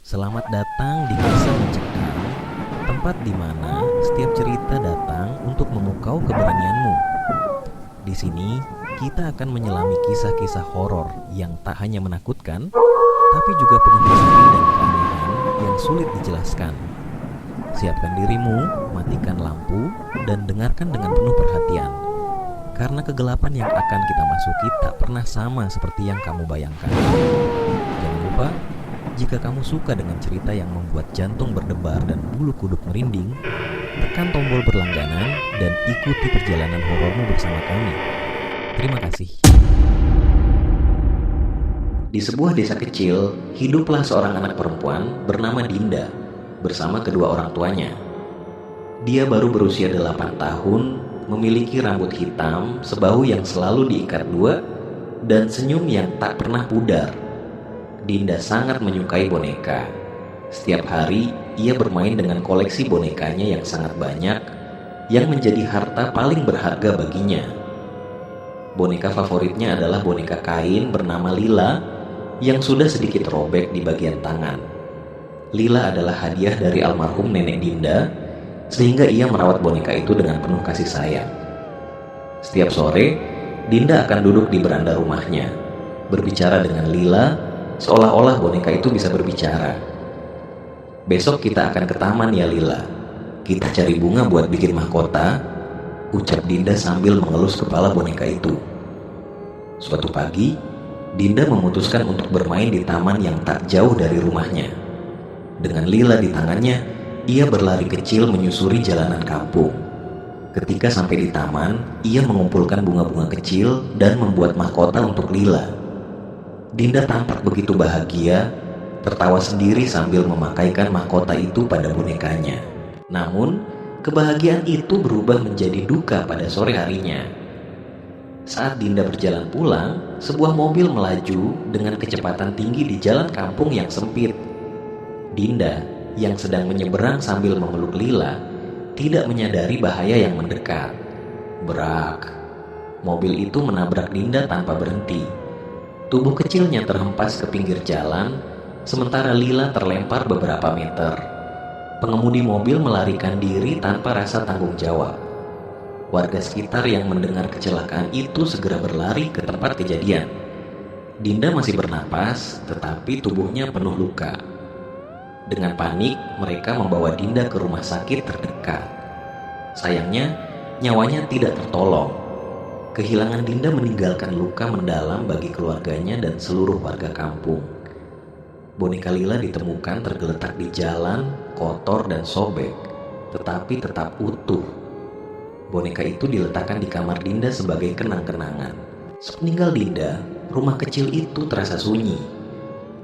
Selamat datang di Kisah Mencekam, tempat di mana setiap cerita datang untuk memukau keberanianmu. Di sini, kita akan menyelami kisah-kisah horor yang tak hanya menakutkan, tapi juga penuh misteri dan keanehan yang sulit dijelaskan. Siapkan dirimu, matikan lampu, dan dengarkan dengan penuh perhatian. Karena kegelapan yang akan kita masuki tak pernah sama seperti yang kamu bayangkan. Jangan lupa, jika kamu suka dengan cerita yang membuat jantung berdebar dan bulu kuduk merinding, tekan tombol berlangganan dan ikuti perjalanan horormu bersama kami. Terima kasih. Di sebuah desa kecil, hiduplah seorang anak perempuan bernama Dinda bersama kedua orang tuanya. Dia baru berusia 8 tahun, memiliki rambut hitam, sebahu yang selalu diikat dua, dan senyum yang tak pernah pudar. Dinda sangat menyukai boneka. Setiap hari, ia bermain dengan koleksi bonekanya yang sangat banyak, yang menjadi harta paling berharga baginya. Boneka favoritnya adalah boneka kain bernama Lila, yang sudah sedikit robek di bagian tangan. Lila adalah hadiah dari almarhum nenek Dinda, sehingga ia merawat boneka itu dengan penuh kasih sayang. Setiap sore, Dinda akan duduk di beranda rumahnya, berbicara dengan Lila, seolah-olah boneka itu bisa berbicara. "Besok kita akan ke taman ya Lila. Kita cari bunga buat bikin mahkota," ucap Dinda sambil mengelus kepala boneka itu. Suatu pagi, Dinda memutuskan untuk bermain di taman yang tak jauh dari rumahnya. Dengan Lila di tangannya, ia berlari kecil menyusuri jalanan kampung. Ketika sampai di taman, ia mengumpulkan bunga-bunga kecil dan membuat mahkota untuk Lila. Dinda tampak begitu bahagia, tertawa sendiri sambil memakaikan mahkota itu pada bonekanya. Namun, kebahagiaan itu berubah menjadi duka pada sore harinya. Saat Dinda berjalan pulang, sebuah mobil melaju dengan kecepatan tinggi di jalan kampung yang sempit. Dinda, yang sedang menyeberang sambil memeluk Lila, tidak menyadari bahaya yang mendekat. Brak! Mobil itu menabrak Dinda tanpa berhenti. Tubuh kecilnya terhempas ke pinggir jalan, sementara Lila terlempar beberapa meter. Pengemudi mobil melarikan diri tanpa rasa tanggung jawab. Warga sekitar yang mendengar kecelakaan itu segera berlari ke tempat kejadian. Dinda masih bernapas, tetapi tubuhnya penuh luka. Dengan panik, mereka membawa Dinda ke rumah sakit terdekat. Sayangnya, nyawanya tidak tertolong. Kehilangan Dinda meninggalkan luka mendalam bagi keluarganya dan seluruh warga kampung. Boneka Lila ditemukan tergeletak di jalan, kotor dan sobek, tetapi tetap utuh. Boneka itu diletakkan di kamar Dinda sebagai kenang-kenangan. Sepeninggal Dinda, rumah kecil itu terasa sunyi.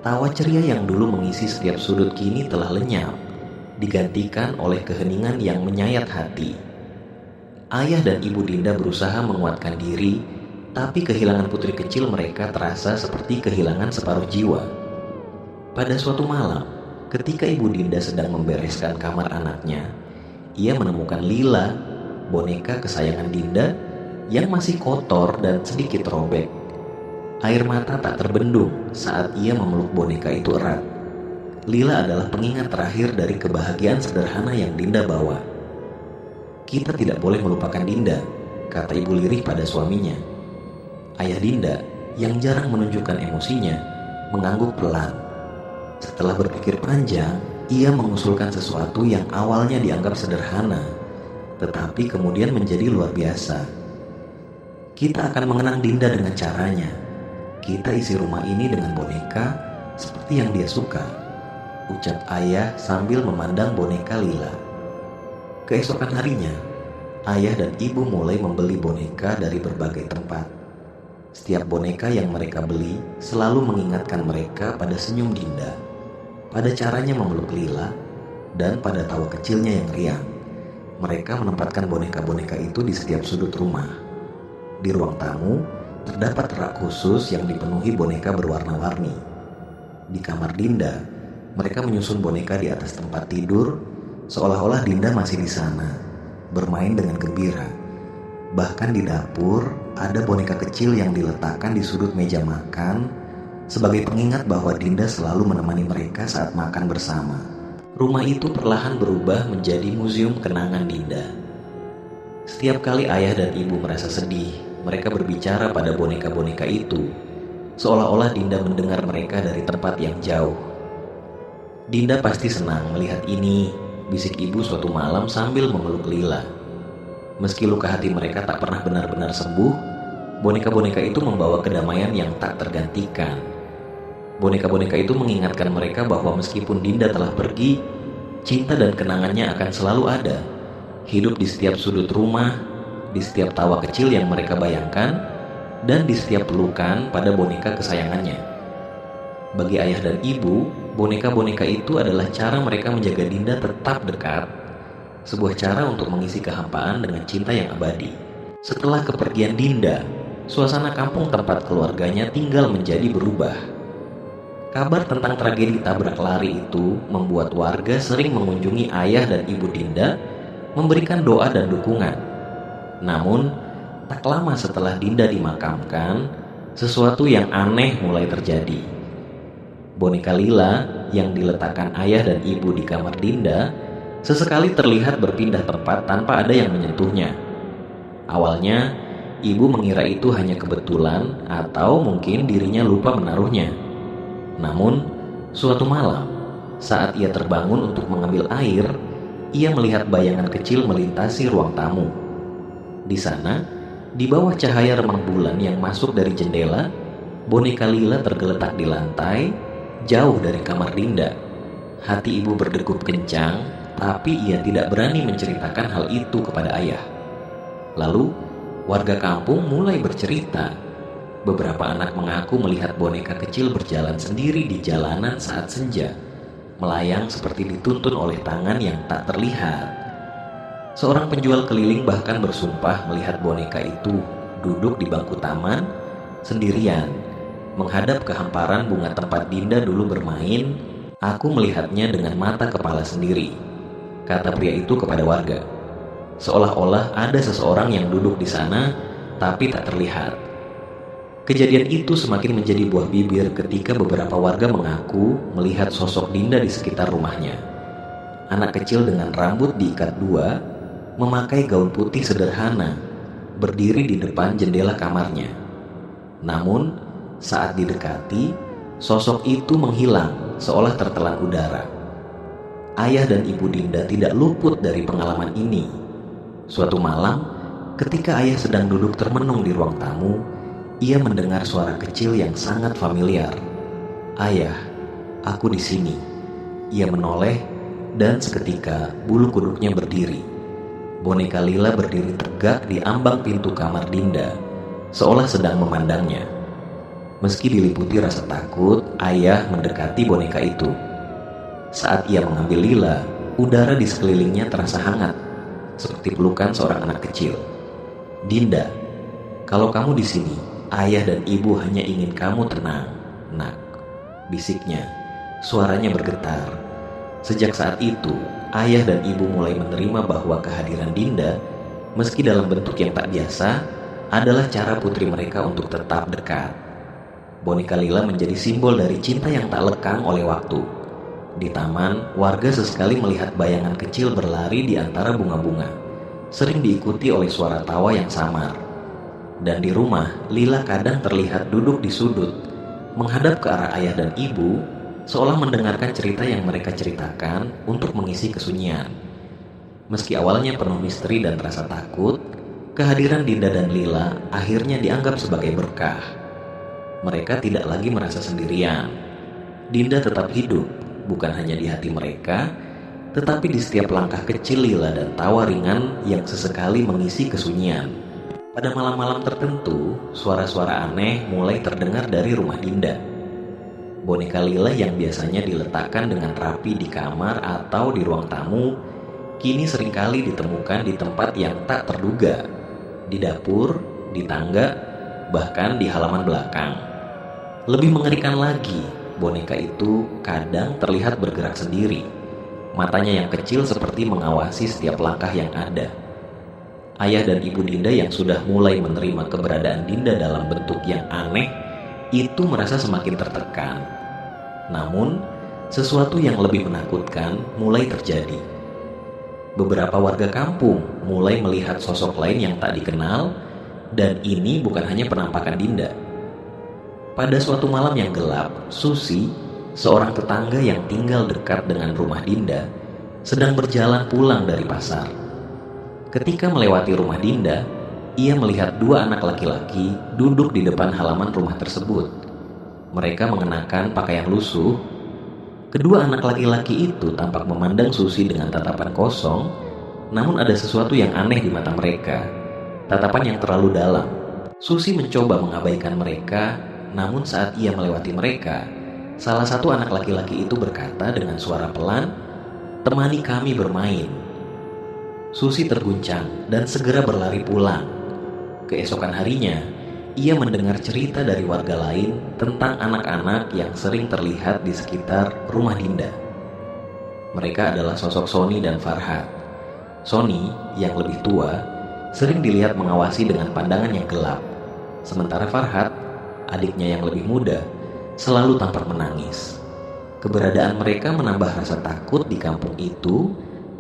Tawa ceria yang dulu mengisi setiap sudut kini telah lenyap, digantikan oleh keheningan yang menyayat hati. Ayah dan ibu Dinda berusaha menguatkan diri, tapi kehilangan putri kecil mereka terasa seperti kehilangan separuh jiwa. Pada suatu malam, ketika ibu Dinda sedang membereskan kamar anaknya, ia menemukan Lila, boneka kesayangan Dinda, yang masih kotor dan sedikit robek. Air mata tak terbendung saat ia memeluk boneka itu erat. Lila adalah pengingat terakhir dari kebahagiaan sederhana yang Dinda bawa. "Kita tidak boleh melupakan Dinda," kata ibu lirih pada suaminya. Ayah Dinda, yang jarang menunjukkan emosinya, mengangguk pelan. Setelah berpikir panjang, ia mengusulkan sesuatu yang awalnya dianggap sederhana, tetapi kemudian menjadi luar biasa. "Kita akan mengenang Dinda dengan caranya. Kita isi rumah ini dengan boneka seperti yang dia suka," ucap ayah sambil memandang boneka Lila. Keesokan harinya, ayah dan ibu mulai membeli boneka dari berbagai tempat. Setiap boneka yang mereka beli selalu mengingatkan mereka pada senyum Dinda, pada caranya memeluk Lila, dan pada tawa kecilnya yang riang. Mereka menempatkan boneka-boneka itu di setiap sudut rumah. Di ruang tamu, terdapat rak khusus yang dipenuhi boneka berwarna-warni. Di kamar Dinda, mereka menyusun boneka di atas tempat tidur, seolah-olah Dinda masih di sana, bermain dengan gembira. Bahkan di dapur, ada boneka kecil yang diletakkan di sudut meja makan, sebagai pengingat bahwa Dinda selalu menemani mereka saat makan bersama. Rumah itu perlahan berubah menjadi museum kenangan Dinda. Setiap kali ayah dan ibu merasa sedih, mereka berbicara pada boneka-boneka itu, seolah-olah Dinda mendengar mereka dari tempat yang jauh. Dinda pasti senang melihat ini, bisik ibu suatu malam sambil memeluk Lila. Meski luka hati mereka tak pernah benar-benar sembuh, boneka-boneka itu membawa kedamaian yang tak tergantikan. Boneka-boneka itu mengingatkan mereka bahwa meskipun Dinda telah pergi, cinta dan kenangannya akan selalu ada, hidup di setiap sudut rumah, di setiap tawa kecil yang mereka bayangkan, dan di setiap pelukan pada boneka kesayangannya. Bagi ayah dan ibu, boneka-boneka itu adalah cara mereka menjaga Dinda tetap dekat, sebuah cara untuk mengisi kehampaan dengan cinta yang abadi. Setelah kepergian Dinda, suasana kampung tempat keluarganya tinggal menjadi berubah. Kabar tentang tragedi tabrak lari itu membuat warga sering mengunjungi ayah dan ibu Dinda, memberikan doa dan dukungan. Namun, tak lama setelah Dinda dimakamkan, sesuatu yang aneh mulai terjadi. Boneka Lila yang diletakkan ayah dan ibu di kamar Dinda sesekali terlihat berpindah tempat tanpa ada yang menyentuhnya. Awalnya, ibu mengira itu hanya kebetulan atau mungkin dirinya lupa menaruhnya. Namun, suatu malam, saat ia terbangun untuk mengambil air, ia melihat bayangan kecil melintasi ruang tamu. Di sana, di bawah cahaya remang bulan yang masuk dari jendela, boneka Lila tergeletak di lantai, jauh dari kamar Dinda. Hati ibu berdegup kencang, tapi ia tidak berani menceritakan hal itu kepada ayah. Lalu, warga kampung mulai bercerita. Beberapa anak mengaku melihat boneka kecil berjalan sendiri di jalanan saat senja, melayang seperti dituntun oleh tangan yang tak terlihat. Seorang penjual keliling bahkan bersumpah melihat boneka itu duduk di bangku taman, sendirian, menghadap ke hamparan bunga tempat Dinda dulu bermain. Aku melihatnya dengan mata kepala sendiri, kata pria itu kepada warga. Seolah-olah ada seseorang yang duduk di sana, tapi tak terlihat. Kejadian itu semakin menjadi buah bibir ketika beberapa warga mengaku melihat sosok Dinda di sekitar rumahnya. Anak kecil dengan rambut diikat dua, memakai gaun putih sederhana, berdiri di depan jendela kamarnya. Namun, saat didekati, sosok itu menghilang seolah tertelan udara. Ayah dan ibu Dinda tidak luput dari pengalaman ini. Suatu malam, ketika ayah sedang duduk termenung di ruang tamu, ia mendengar suara kecil yang sangat familiar. "Ayah, aku di sini." Ia menoleh dan seketika bulu kuduknya berdiri. Boneka Lila berdiri tegak di ambang pintu kamar Dinda, seolah sedang memandangnya. Meski diliputi rasa takut, ayah mendekati boneka itu. Saat ia mengambil Lila, udara di sekelilingnya terasa hangat, seperti pelukan seorang anak kecil. "Dinda, kalau kamu di sini, ayah dan ibu hanya ingin kamu tenang, nak," bisiknya. Suaranya bergetar. Sejak saat itu, ayah dan ibu mulai menerima bahwa kehadiran Dinda, meski dalam bentuk yang tak biasa, adalah cara putri mereka untuk tetap dekat. Boneka Lila menjadi simbol dari cinta yang tak lekang oleh waktu. Di taman, warga sesekali melihat bayangan kecil berlari di antara bunga-bunga, sering diikuti oleh suara tawa yang samar. Dan di rumah, Lila kadang terlihat duduk di sudut, menghadap ke arah ayah dan ibu, seolah mendengarkan cerita yang mereka ceritakan untuk mengisi kesunyian. Meski awalnya penuh misteri dan rasa takut, kehadiran Dinda dan Lila akhirnya dianggap sebagai berkah. Mereka tidak lagi merasa sendirian. Dinda tetap hidup, bukan hanya di hati mereka, tetapi di setiap langkah kecil Lila dan tawa ringan yang sesekali mengisi kesunyian. Pada malam-malam tertentu, suara-suara aneh mulai terdengar dari rumah Dinda. Boneka Lila yang biasanya diletakkan dengan rapi di kamar atau di ruang tamu, kini seringkali ditemukan di tempat yang tak terduga, di dapur, di tangga, bahkan di halaman belakang. Lebih mengerikan lagi, boneka itu kadang terlihat bergerak sendiri. Matanya yang kecil seperti mengawasi setiap langkah yang ada. Ayah dan ibu Dinda yang sudah mulai menerima keberadaan Dinda dalam bentuk yang aneh, itu merasa semakin tertekan. Namun, sesuatu yang lebih menakutkan mulai terjadi. Beberapa warga kampung mulai melihat sosok lain yang tak dikenal, dan ini bukan hanya penampakan Dinda. Pada suatu malam yang gelap, Susi, seorang tetangga yang tinggal dekat dengan rumah Dinda, sedang berjalan pulang dari pasar. Ketika melewati rumah Dinda, ia melihat dua anak laki-laki duduk di depan halaman rumah tersebut. Mereka mengenakan pakaian lusuh. Kedua anak laki-laki itu tampak memandang Susi dengan tatapan kosong, namun ada sesuatu yang aneh di mata mereka, tatapan yang terlalu dalam. Susi mencoba mengabaikan mereka, namun saat ia melewati mereka, salah satu anak laki-laki itu berkata dengan suara pelan, "Temani kami bermain." Susi terguncang dan segera berlari pulang. Keesokan harinya, ia mendengar cerita dari warga lain tentang anak-anak yang sering terlihat di sekitar rumah Dinda. Mereka adalah sosok Sony dan Farhat. Sony, yang lebih tua, sering dilihat mengawasi dengan pandangan yang gelap. Sementara Farhat, adiknya yang lebih muda, selalu tampak menangis. Keberadaan mereka menambah rasa takut di kampung itu,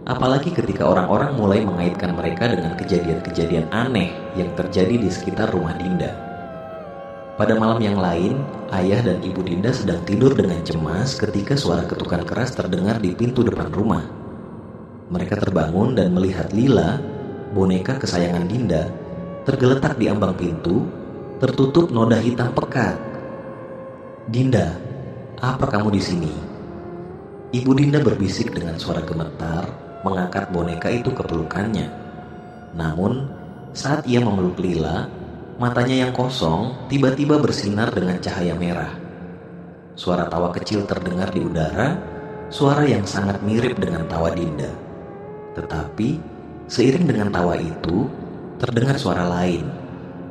apalagi ketika orang-orang mulai mengaitkan mereka dengan kejadian-kejadian aneh yang terjadi di sekitar rumah Dinda. Pada malam yang lain, ayah dan ibu Dinda sedang tidur dengan cemas ketika suara ketukan keras terdengar di pintu depan rumah. Mereka terbangun dan melihat Lila, boneka kesayangan Dinda, tergeletak di ambang pintu, tertutup noda hitam pekat. "Dinda, apa kamu di sini?" Ibu Dinda berbisik dengan suara gemetar, mengangkat boneka itu ke pelukannya. Namun, saat ia memeluk Lila, matanya yang kosong tiba-tiba bersinar dengan cahaya merah. Suara tawa kecil terdengar di udara, suara yang sangat mirip dengan tawa Dinda. Tetapi, seiring dengan tawa itu, terdengar suara lain,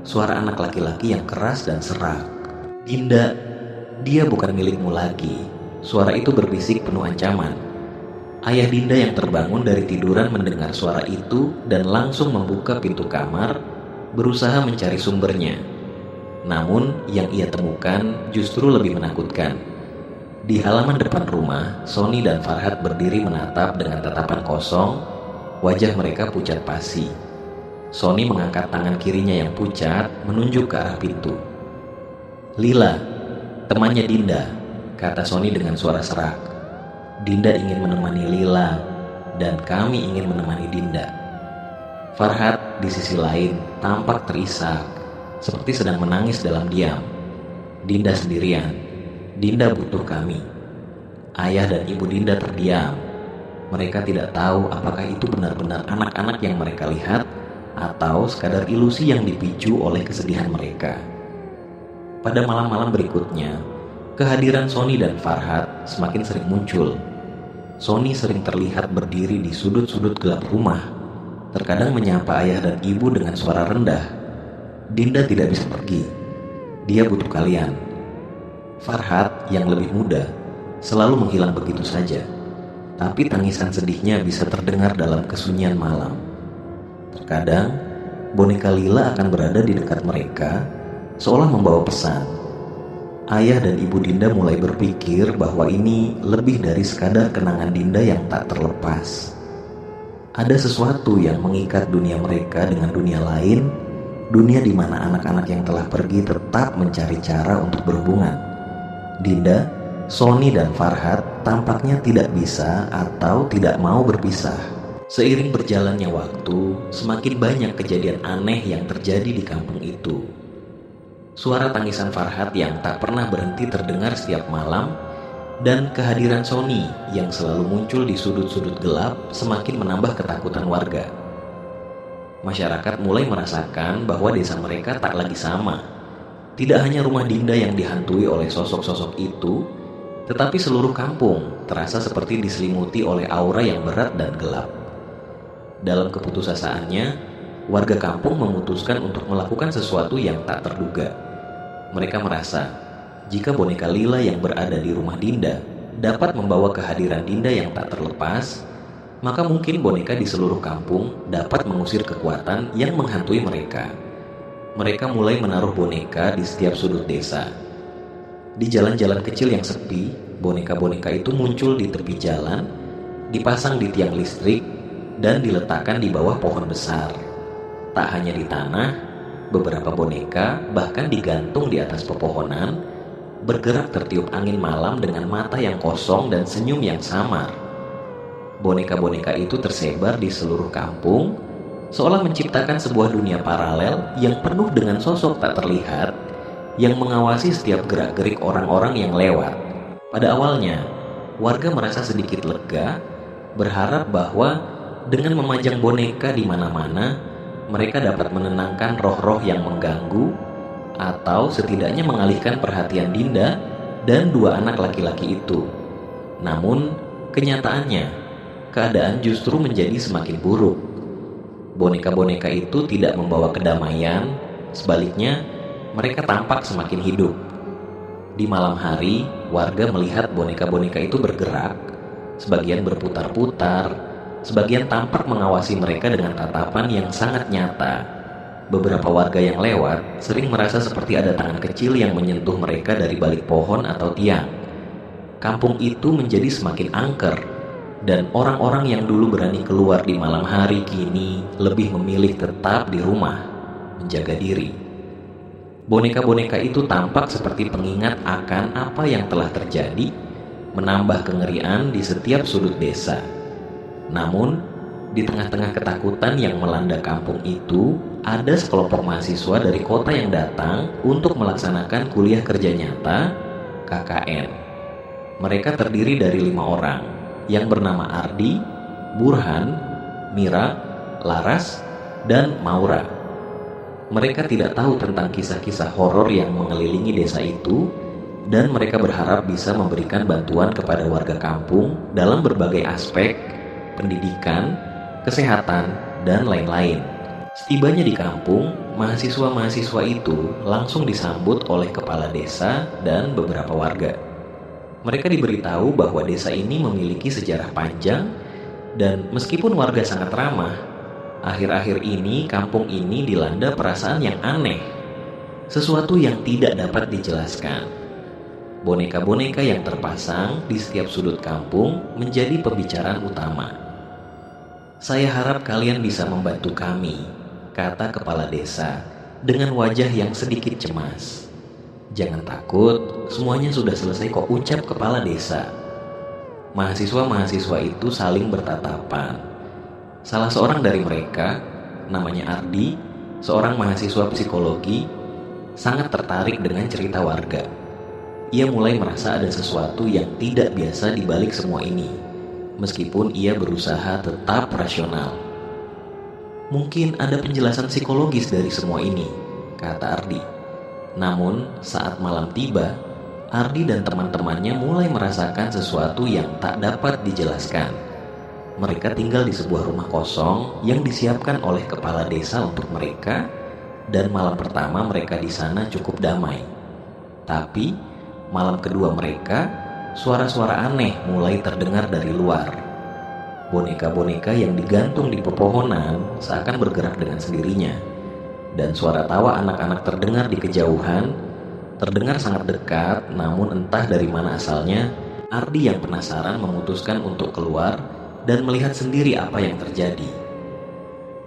suara anak laki-laki yang keras dan serak. "Dinda, dia bukan milikmu lagi." Suara itu berbisik penuh ancaman. Ayah Dinda yang terbangun dari tiduran mendengar suara itu dan langsung membuka pintu kamar, berusaha mencari sumbernya. Namun, yang ia temukan justru lebih menakutkan. Di halaman depan rumah, Sony dan Farhat berdiri menatap dengan tatapan kosong, wajah mereka pucat pasi. Sony mengangkat tangan kirinya yang pucat, menunjuk ke arah pintu. "Lila, temannya Dinda," kata Sony dengan suara serak. "Dinda ingin menemani Lila, dan kami ingin menemani Dinda." Farhat di sisi lain tampak terisak, seperti sedang menangis dalam diam. "Dinda sendirian. Dinda butuh kami." Ayah dan ibu Dinda terdiam. Mereka tidak tahu apakah itu benar-benar anak-anak yang mereka lihat, atau sekadar ilusi yang dipicu oleh kesedihan mereka. Pada malam-malam berikutnya, kehadiran Sony dan Farhat semakin sering muncul. Sony sering terlihat berdiri di sudut-sudut gelap rumah, terkadang menyapa ayah dan ibu dengan suara rendah. "Dinda tidak bisa pergi. Dia butuh kalian." Farhat yang lebih muda selalu menghilang begitu saja, tapi tangisan sedihnya bisa terdengar dalam kesunyian malam. Terkadang, boneka Lila akan berada di dekat mereka, seolah membawa pesan. Ayah dan ibu Dinda mulai berpikir bahwa ini lebih dari sekadar kenangan Dinda yang tak terlepas. Ada sesuatu yang mengikat dunia mereka dengan dunia lain, dunia di mana anak-anak yang telah pergi tetap mencari cara untuk berhubungan. Dinda, Sony dan Farhat tampaknya tidak bisa atau tidak mau berpisah. Seiring berjalannya waktu, semakin banyak kejadian aneh yang terjadi di kampung itu. Suara tangisan Farhat yang tak pernah berhenti terdengar setiap malam, dan kehadiran Sony yang selalu muncul di sudut-sudut gelap semakin menambah ketakutan warga. Masyarakat mulai merasakan bahwa desa mereka tak lagi sama. Tidak hanya rumah Dinda yang dihantui oleh sosok-sosok itu, tetapi seluruh kampung terasa seperti diselimuti oleh aura yang berat dan gelap. Dalam keputusasaan,nya warga kampung memutuskan untuk melakukan sesuatu yang tak terduga. Mereka merasa jika boneka Lila yang berada di rumah Dinda dapat membawa kehadiran Dinda yang tak terlepas, maka mungkin boneka di seluruh kampung dapat mengusir kekuatan yang menghantui mereka. Mereka mulai menaruh boneka di setiap sudut desa. Di jalan-jalan kecil yang sepi, boneka-boneka itu muncul di tepi jalan, dipasang di tiang listrik, dan diletakkan di bawah pohon besar. Tak hanya di tanah, beberapa boneka bahkan digantung di atas pepohonan, bergerak tertiup angin malam dengan mata yang kosong dan senyum yang samar. Boneka-boneka itu tersebar di seluruh kampung, seolah menciptakan sebuah dunia paralel yang penuh dengan sosok tak terlihat yang mengawasi setiap gerak-gerik orang-orang yang lewat. Pada awalnya, warga merasa sedikit lega, berharap bahwa dengan memajang boneka di mana-mana, mereka dapat menenangkan roh-roh yang mengganggu, atau setidaknya mengalihkan perhatian Dinda dan dua anak laki-laki itu. Namun, kenyataannya, keadaan justru menjadi semakin buruk. Boneka-boneka itu tidak membawa kedamaian, sebaliknya, mereka tampak semakin hidup. Di malam hari, warga melihat boneka-boneka itu bergerak, sebagian berputar-putar, sebagian tampak mengawasi mereka dengan tatapan yang sangat nyata. Beberapa warga yang lewat sering merasa seperti ada tangan kecil yang menyentuh mereka dari balik pohon atau tiang. Kampung itu menjadi semakin angker, dan orang-orang yang dulu berani keluar di malam hari kini lebih memilih tetap di rumah, menjaga diri. Boneka-boneka itu tampak seperti pengingat akan apa yang telah terjadi, menambah kengerian di setiap sudut desa. Namun, di tengah-tengah ketakutan yang melanda kampung itu, ada sekelompok mahasiswa dari kota yang datang untuk melaksanakan kuliah kerja nyata KKN. Mereka terdiri dari 5 orang yang bernama Ardi, Burhan, Mira, Laras, dan Maura. Mereka tidak tahu tentang kisah-kisah horor yang mengelilingi desa itu, dan mereka berharap bisa memberikan bantuan kepada warga kampung dalam berbagai aspek, pendidikan, kesehatan, dan lain-lain. Setibanya di kampung, mahasiswa-mahasiswa itu langsung disambut oleh kepala desa dan beberapa warga. Mereka diberitahu bahwa desa ini memiliki sejarah panjang, dan meskipun warga sangat ramah, akhir-akhir ini kampung ini dilanda perasaan yang aneh, sesuatu yang tidak dapat dijelaskan. Boneka-boneka yang terpasang di setiap sudut kampung menjadi pembicaraan utama. "Saya harap kalian bisa membantu kami," kata kepala desa dengan wajah yang sedikit cemas. "Jangan takut, semuanya sudah selesai kok," ucap kepala desa. Mahasiswa-mahasiswa itu saling bertatapan. Salah seorang dari mereka, namanya Ardi, seorang mahasiswa psikologi, sangat tertarik dengan cerita warga. Ia mulai merasa ada sesuatu yang tidak biasa di balik semua ini, meskipun ia berusaha tetap rasional. "Mungkin ada penjelasan psikologis dari semua ini," kata Ardi. Namun, saat malam tiba, Ardi dan teman-temannya mulai merasakan sesuatu yang tak dapat dijelaskan. Mereka tinggal di sebuah rumah kosong yang disiapkan oleh kepala desa untuk mereka, dan malam pertama mereka di sana cukup damai. Tapi, malam kedua mereka, suara-suara aneh mulai terdengar dari luar. Boneka-boneka yang digantung di pepohonan seakan bergerak dengan sendirinya, dan suara tawa anak-anak terdengar di kejauhan, terdengar sangat dekat. Namun entah dari mana asalnya, Ardi yang penasaran memutuskan untuk keluar dan melihat sendiri apa yang terjadi.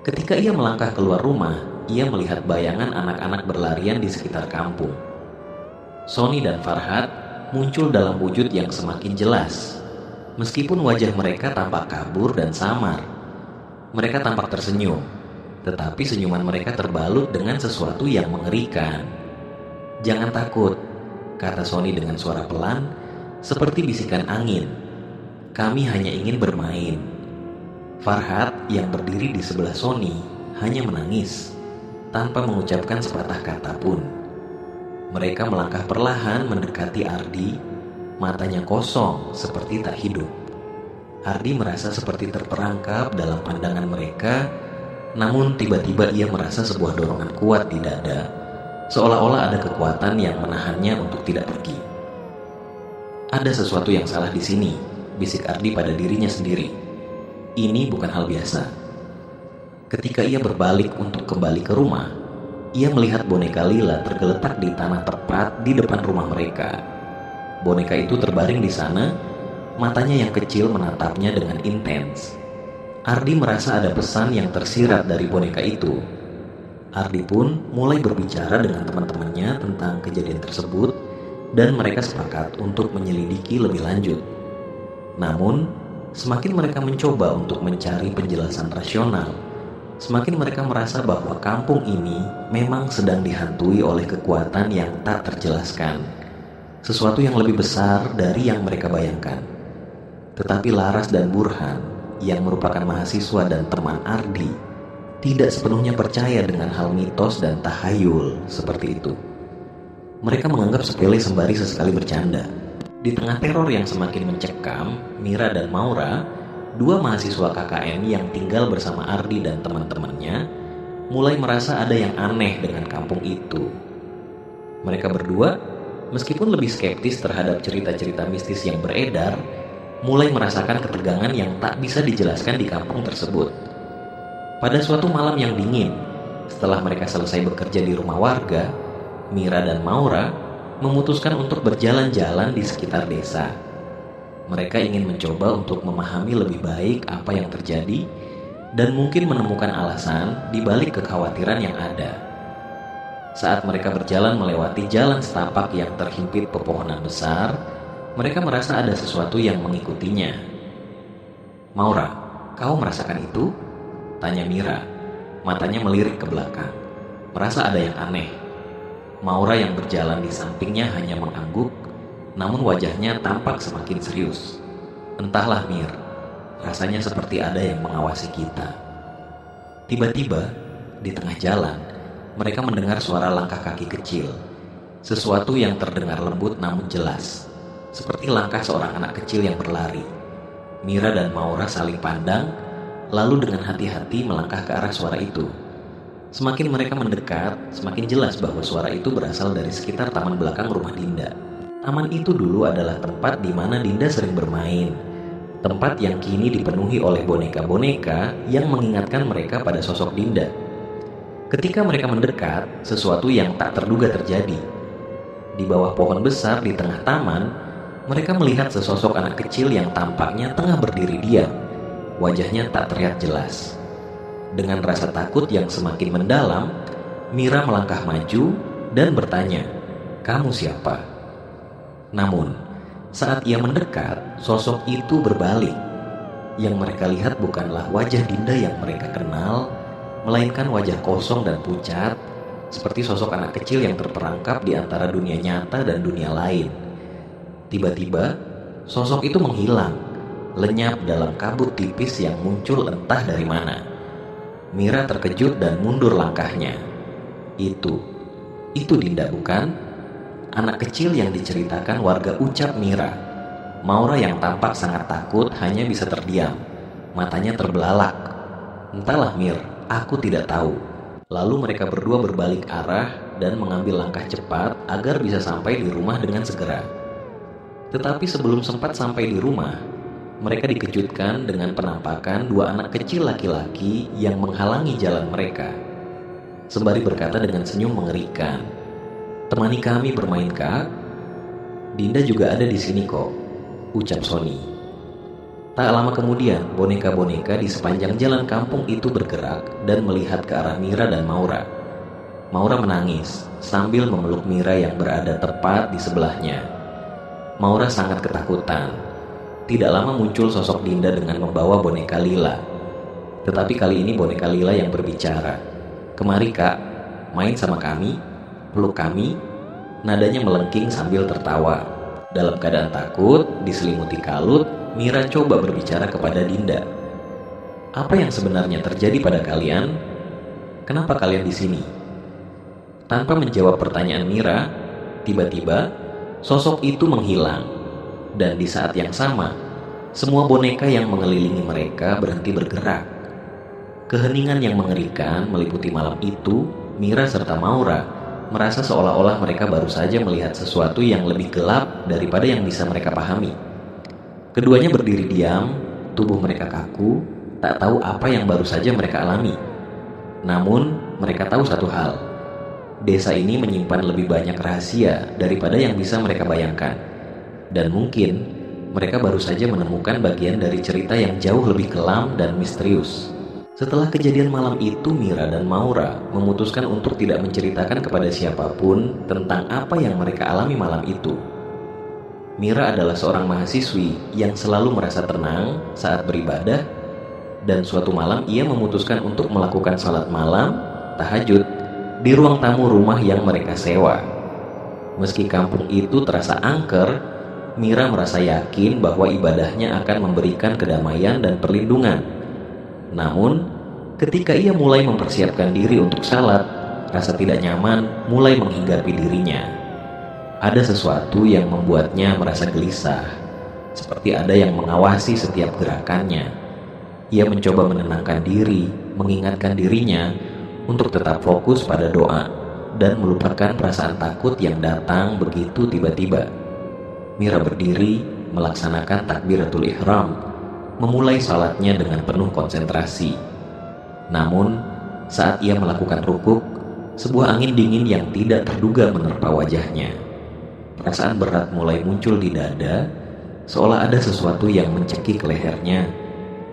Ketika ia melangkah keluar rumah, ia melihat bayangan anak-anak berlarian di sekitar kampung. Sony dan Farhat muncul dalam wujud yang semakin jelas. Meskipun wajah mereka tampak kabur dan samar, mereka tampak tersenyum, tetapi senyuman mereka terbalut dengan sesuatu yang mengerikan. "Jangan takut," kata Sony dengan suara pelan, seperti bisikan angin. "Kami hanya ingin bermain." Farhat yang berdiri di sebelah Sony hanya menangis, tanpa mengucapkan sepatah kata pun. Mereka melangkah perlahan mendekati Ardi, matanya kosong seperti tak hidup. Ardi merasa seperti terperangkap dalam pandangan mereka, namun tiba-tiba ia merasa sebuah dorongan kuat di dada, seolah-olah ada kekuatan yang menahannya untuk tidak pergi. "Ada sesuatu yang salah di sini," bisik Ardi pada dirinya sendiri. "Ini bukan hal biasa." Ketika ia berbalik untuk kembali ke rumah, ia melihat boneka Lila tergeletak di tanah tepat di depan rumah mereka. Boneka itu terbaring di sana, matanya yang kecil menatapnya dengan intens. Ardi merasa ada pesan yang tersirat dari boneka itu. Ardi pun mulai berbicara dengan teman-temannya tentang kejadian tersebut dan mereka sepakat untuk menyelidiki lebih lanjut. Namun, semakin mereka mencoba untuk mencari penjelasan rasional, semakin mereka merasa bahwa kampung ini memang sedang dihantui oleh kekuatan yang tak terjelaskan. Sesuatu yang lebih besar dari yang mereka bayangkan. Tetapi Laras dan Burhan, yang merupakan mahasiswa dan teman Ardi, tidak sepenuhnya percaya dengan hal mitos dan tahayul seperti itu. Mereka menganggap sepele sembari sesekali bercanda. Di tengah teror yang semakin mencekam, Mira dan Maura, dua mahasiswa KKN yang tinggal bersama Ardi dan teman-temannya, mulai merasa ada yang aneh dengan kampung itu. Mereka berdua, meskipun lebih skeptis terhadap cerita-cerita mistis yang beredar, mulai merasakan ketegangan yang tak bisa dijelaskan di kampung tersebut. Pada suatu malam yang dingin, setelah mereka selesai bekerja di rumah warga, Mira dan Maura memutuskan untuk berjalan-jalan di sekitar desa. Mereka ingin mencoba untuk memahami lebih baik apa yang terjadi dan mungkin menemukan alasan di balik kekhawatiran yang ada. Saat mereka berjalan melewati jalan setapak yang terhimpit pepohonan besar, mereka merasa ada sesuatu yang mengikutinya. "Maura, kau merasakan itu?" tanya Mira. Matanya melirik ke belakang, merasa ada yang aneh. Maura yang berjalan di sampingnya hanya mengangguk, namun wajahnya tampak semakin serius. "Entahlah Mir, rasanya seperti ada yang mengawasi kita." Tiba-tiba, di tengah jalan, mereka mendengar suara langkah kaki kecil. Sesuatu yang terdengar lembut namun jelas, seperti langkah seorang anak kecil yang berlari. Mira dan Maura saling pandang, lalu dengan hati-hati melangkah ke arah suara itu. Semakin mereka mendekat, semakin jelas bahwa suara itu berasal dari sekitar taman belakang rumah Dinda. Taman itu dulu adalah tempat di mana Dinda sering bermain. Tempat yang kini dipenuhi oleh boneka-boneka yang mengingatkan mereka pada sosok Dinda. Ketika mereka mendekat, sesuatu yang tak terduga terjadi. Di bawah pohon besar di tengah taman, mereka melihat sesosok anak kecil yang tampaknya tengah berdiri diam. Wajahnya tak terlihat jelas. Dengan rasa takut yang semakin mendalam, Mira melangkah maju dan bertanya, "Kamu siapa?" Namun, saat ia mendekat, sosok itu berbalik. Yang mereka lihat bukanlah wajah Dinda yang mereka kenal, melainkan wajah kosong dan pucat, seperti sosok anak kecil yang terperangkap di antara dunia nyata dan dunia lain. Tiba-tiba, sosok itu menghilang, lenyap dalam kabut tipis yang muncul entah dari mana. Mira terkejut dan mundur langkahnya. Itu Dinda bukan? Anak kecil yang diceritakan warga, ucap Mira. Maura yang tampak sangat takut hanya bisa terdiam, matanya terbelalak. "Entahlah Mir, aku tidak tahu." Lalu mereka berdua berbalik arah dan mengambil langkah cepat agar bisa sampai di rumah dengan segera. Tetapi sebelum sempat sampai di rumah, mereka dikejutkan dengan penampakan dua anak kecil laki-laki yang menghalangi jalan mereka. Sembari berkata dengan senyum mengerikan, "Temani kami bermain, Kak." "Dinda juga ada di sini kok," ucap Sony. Tak lama kemudian, boneka-boneka di sepanjang jalan kampung itu bergerak dan melihat ke arah Mira dan Maura. Maura menangis sambil memeluk Mira yang berada tepat di sebelahnya. Maura sangat ketakutan. Tidak lama muncul sosok Dinda dengan membawa boneka Lila. Tetapi kali ini boneka Lila yang berbicara. "Kemari Kak, main sama kami, peluk kami." Nadanya melengking sambil tertawa. Dalam keadaan takut, diselimuti kalut, Mira coba berbicara kepada Dinda. "Apa yang sebenarnya terjadi pada kalian? Kenapa kalian di sini?" Tanpa menjawab pertanyaan Mira, tiba-tiba sosok itu menghilang. Dan di saat yang sama, semua boneka yang mengelilingi mereka berhenti bergerak. Keheningan yang mengerikan meliputi malam itu. Mira serta Maura merasa seolah-olah mereka baru saja melihat sesuatu yang lebih gelap daripada yang bisa mereka pahami. Keduanya berdiri diam, tubuh mereka kaku, tak tahu apa yang baru saja mereka alami. Namun, mereka tahu satu hal. Desa ini menyimpan lebih banyak rahasia daripada yang bisa mereka bayangkan. Dan mungkin mereka baru saja menemukan bagian dari cerita yang jauh lebih kelam dan misterius. Setelah kejadian malam itu, Mira dan Maura memutuskan untuk tidak menceritakan kepada siapapun tentang apa yang mereka alami malam itu. Mira adalah seorang mahasiswi yang selalu merasa tenang saat beribadah, dan suatu malam ia memutuskan untuk melakukan salat malam, tahajud, di ruang tamu rumah yang mereka sewa. Meski kampung itu terasa angker, Mira merasa yakin bahwa ibadahnya akan memberikan kedamaian dan perlindungan. Namun, ketika ia mulai mempersiapkan diri untuk salat, rasa tidak nyaman mulai menghinggapi dirinya. Ada sesuatu yang membuatnya merasa gelisah, seperti ada yang mengawasi setiap gerakannya. Ia mencoba menenangkan diri, mengingatkan dirinya untuk tetap fokus pada doa dan melupakan perasaan takut yang datang begitu tiba-tiba. Mira berdiri, melaksanakan takbiratul ihram, memulai salatnya dengan penuh konsentrasi. Namun, saat ia melakukan rukuk, sebuah angin dingin yang tidak terduga menerpa wajahnya. Perasaan berat mulai muncul di dada, seolah ada sesuatu yang mencekik lehernya,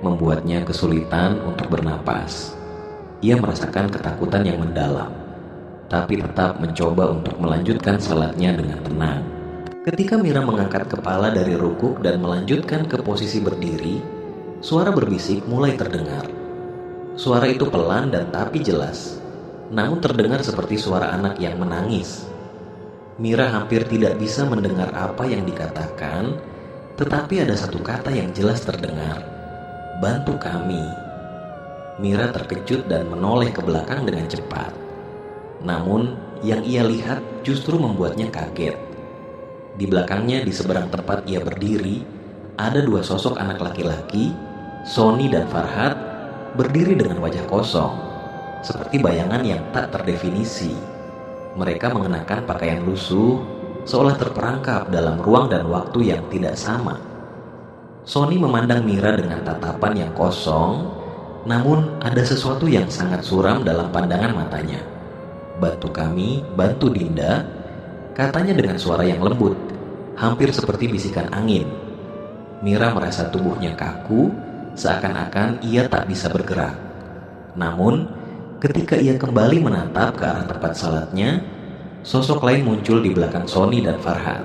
membuatnya kesulitan untuk bernapas. Ia merasakan ketakutan yang mendalam, tapi tetap mencoba untuk melanjutkan salatnya dengan tenang. Ketika Mira mengangkat kepala dari rukuk dan melanjutkan ke posisi berdiri, suara berbisik mulai terdengar. Suara itu pelan dan tapi jelas, namun terdengar seperti suara anak yang menangis. Mira hampir tidak bisa mendengar apa yang dikatakan, tetapi ada satu kata yang jelas terdengar, "Bantu kami." Mira terkejut dan menoleh ke belakang dengan cepat. Namun, yang ia lihat justru membuatnya kaget. Di belakangnya, di seberang tempat ia berdiri, ada dua sosok anak laki-laki, Sony dan Farhat, berdiri dengan wajah kosong, seperti bayangan yang tak terdefinisi. Mereka mengenakan pakaian lusuh, seolah terperangkap dalam ruang dan waktu yang tidak sama. Sony memandang Mira dengan tatapan yang kosong, namun ada sesuatu yang sangat suram dalam pandangan matanya. "Bantu kami, bantu Dinda," katanya dengan suara yang lembut, hampir seperti bisikan angin. Mira merasa tubuhnya kaku, seakan-akan ia tak bisa bergerak. Namun, ketika ia kembali menatap ke arah tempat salatnya, sosok lain muncul di belakang Sony dan Farhat.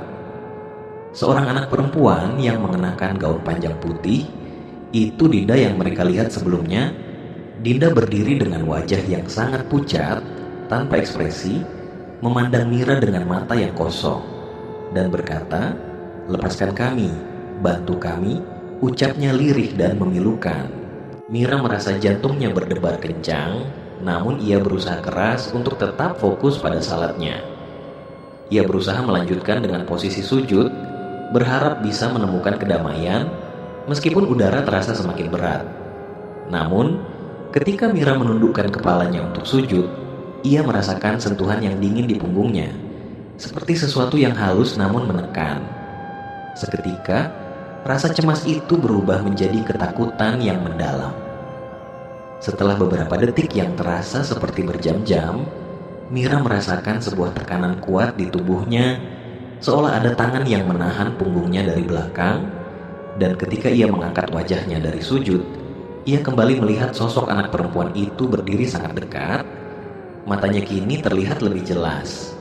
Seorang anak perempuan yang mengenakan gaun panjang putih, itu Dinda yang mereka lihat sebelumnya. Dinda berdiri dengan wajah yang sangat pucat, tanpa ekspresi, memandang Mira dengan mata yang kosong, dan berkata, "Lepaskan kami, bantu kami," ucapnya lirih dan memilukan. Mira merasa jantungnya berdebar kencang, namun ia berusaha keras untuk tetap fokus pada salatnya. Ia berusaha melanjutkan dengan posisi sujud, berharap bisa menemukan kedamaian meskipun udara terasa semakin berat. Namun, ketika Mira menundukkan kepalanya untuk sujud, ia merasakan sentuhan yang dingin di punggungnya, seperti sesuatu yang halus namun menekan. Seketika, rasa cemas itu berubah menjadi ketakutan yang mendalam. Setelah beberapa detik yang terasa seperti berjam-jam, Mira merasakan sebuah tekanan kuat di tubuhnya, seolah ada tangan yang menahan punggungnya dari belakang. Dan ketika ia mengangkat wajahnya dari sujud, ia kembali melihat sosok anak perempuan itu berdiri sangat dekat. Matanya kini terlihat lebih jelas.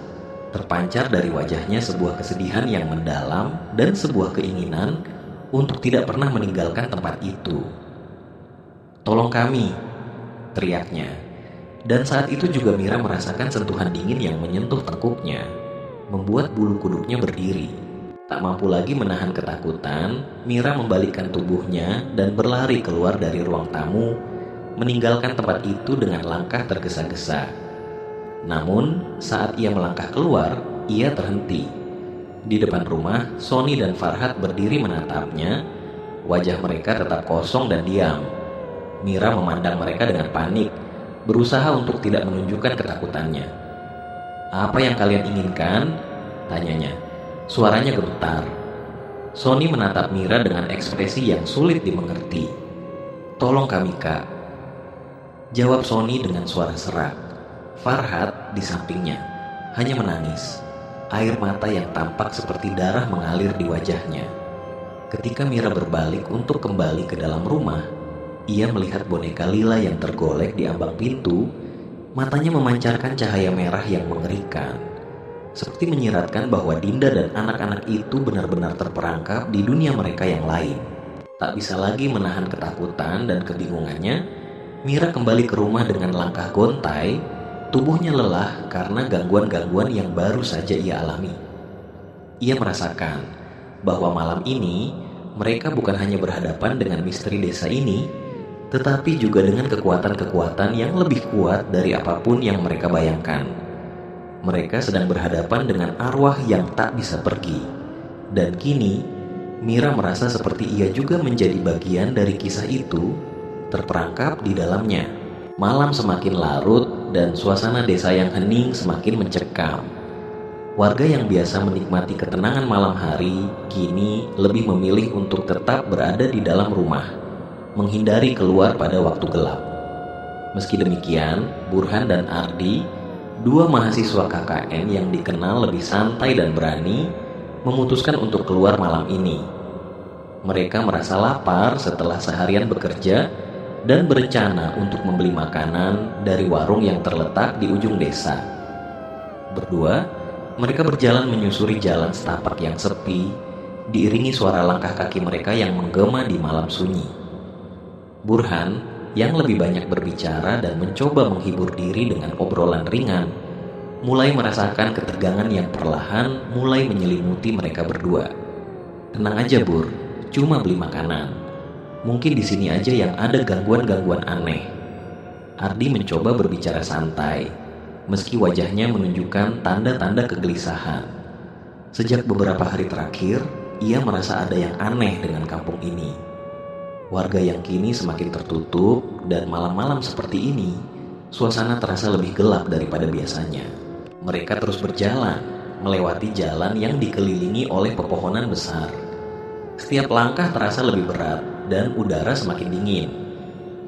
Terpancar dari wajahnya sebuah kesedihan yang mendalam dan sebuah keinginan untuk tidak pernah meninggalkan tempat itu. "Tolong kami," teriaknya. Dan saat itu juga Mira merasakan sentuhan dingin yang menyentuh tengkuknya, membuat bulu kuduknya berdiri. Tak mampu lagi menahan ketakutan, Mira membalikkan tubuhnya dan berlari keluar dari ruang tamu, meninggalkan tempat itu dengan langkah tergesa-gesa. Namun, saat ia melangkah keluar, ia terhenti. Di depan rumah, Sony dan Farhat berdiri menatapnya. Wajah mereka tetap kosong dan diam. Mira memandang mereka dengan panik, berusaha untuk tidak menunjukkan ketakutannya. "Apa yang kalian inginkan?" tanyanya. Suaranya gemetar. Sony menatap Mira dengan ekspresi yang sulit dimengerti. "Tolong kami, Kak," jawab Sony dengan suara serak. Farhat di sampingnya hanya menangis. air mata yang tampak seperti darah mengalir di wajahnya. Ketika Mira berbalik untuk kembali ke dalam rumah, ia melihat boneka Lila yang tergolek di ambang pintu. Matanya memancarkan cahaya merah yang mengerikan, seperti menyiratkan bahwa Dinda dan anak-anak itu benar-benar terperangkap di dunia mereka yang lain. Tak bisa lagi menahan ketakutan dan kebingungannya, Mira kembali ke rumah dengan langkah gontai. Tubuhnya lelah karena gangguan-gangguan yang baru saja ia alami. Ia merasakan bahwa malam ini mereka bukan hanya berhadapan dengan misteri desa ini, tetapi juga dengan kekuatan-kekuatan yang lebih kuat dari apapun yang mereka bayangkan. Mereka sedang berhadapan dengan arwah yang tak bisa pergi. Dan kini, Mira merasa seperti ia juga menjadi bagian dari kisah itu, terperangkap di dalamnya. Malam semakin larut dan suasana desa yang hening semakin mencekam. Warga yang biasa menikmati ketenangan malam hari kini lebih memilih untuk tetap berada di dalam rumah, menghindari keluar pada waktu gelap. Meski demikian, Burhan dan Ardi, dua mahasiswa KKN yang dikenal lebih santai dan berani, memutuskan untuk keluar malam ini. Mereka merasa lapar setelah seharian bekerja dan berencana untuk membeli makanan dari warung yang terletak di ujung desa. Berdua, mereka berjalan menyusuri jalan setapak yang sepi, diiringi suara langkah kaki mereka yang menggema di malam sunyi. Burhan, yang lebih banyak berbicara dan mencoba menghibur diri dengan obrolan ringan, mulai merasakan ketegangan yang perlahan mulai menyelimuti mereka berdua. "Tenang aja, Bur, cuma beli makanan. Mungkin di sini aja yang ada gangguan-gangguan aneh." Ardi mencoba berbicara santai, meski wajahnya menunjukkan tanda-tanda kegelisahan. Sejak beberapa hari terakhir, ia merasa ada yang aneh dengan kampung ini. Warga yang kini semakin tertutup, dan malam-malam seperti ini, suasana terasa lebih gelap daripada biasanya. Mereka terus berjalan, melewati jalan yang dikelilingi oleh pepohonan besar. Setiap langkah terasa lebih berat dan udara semakin dingin.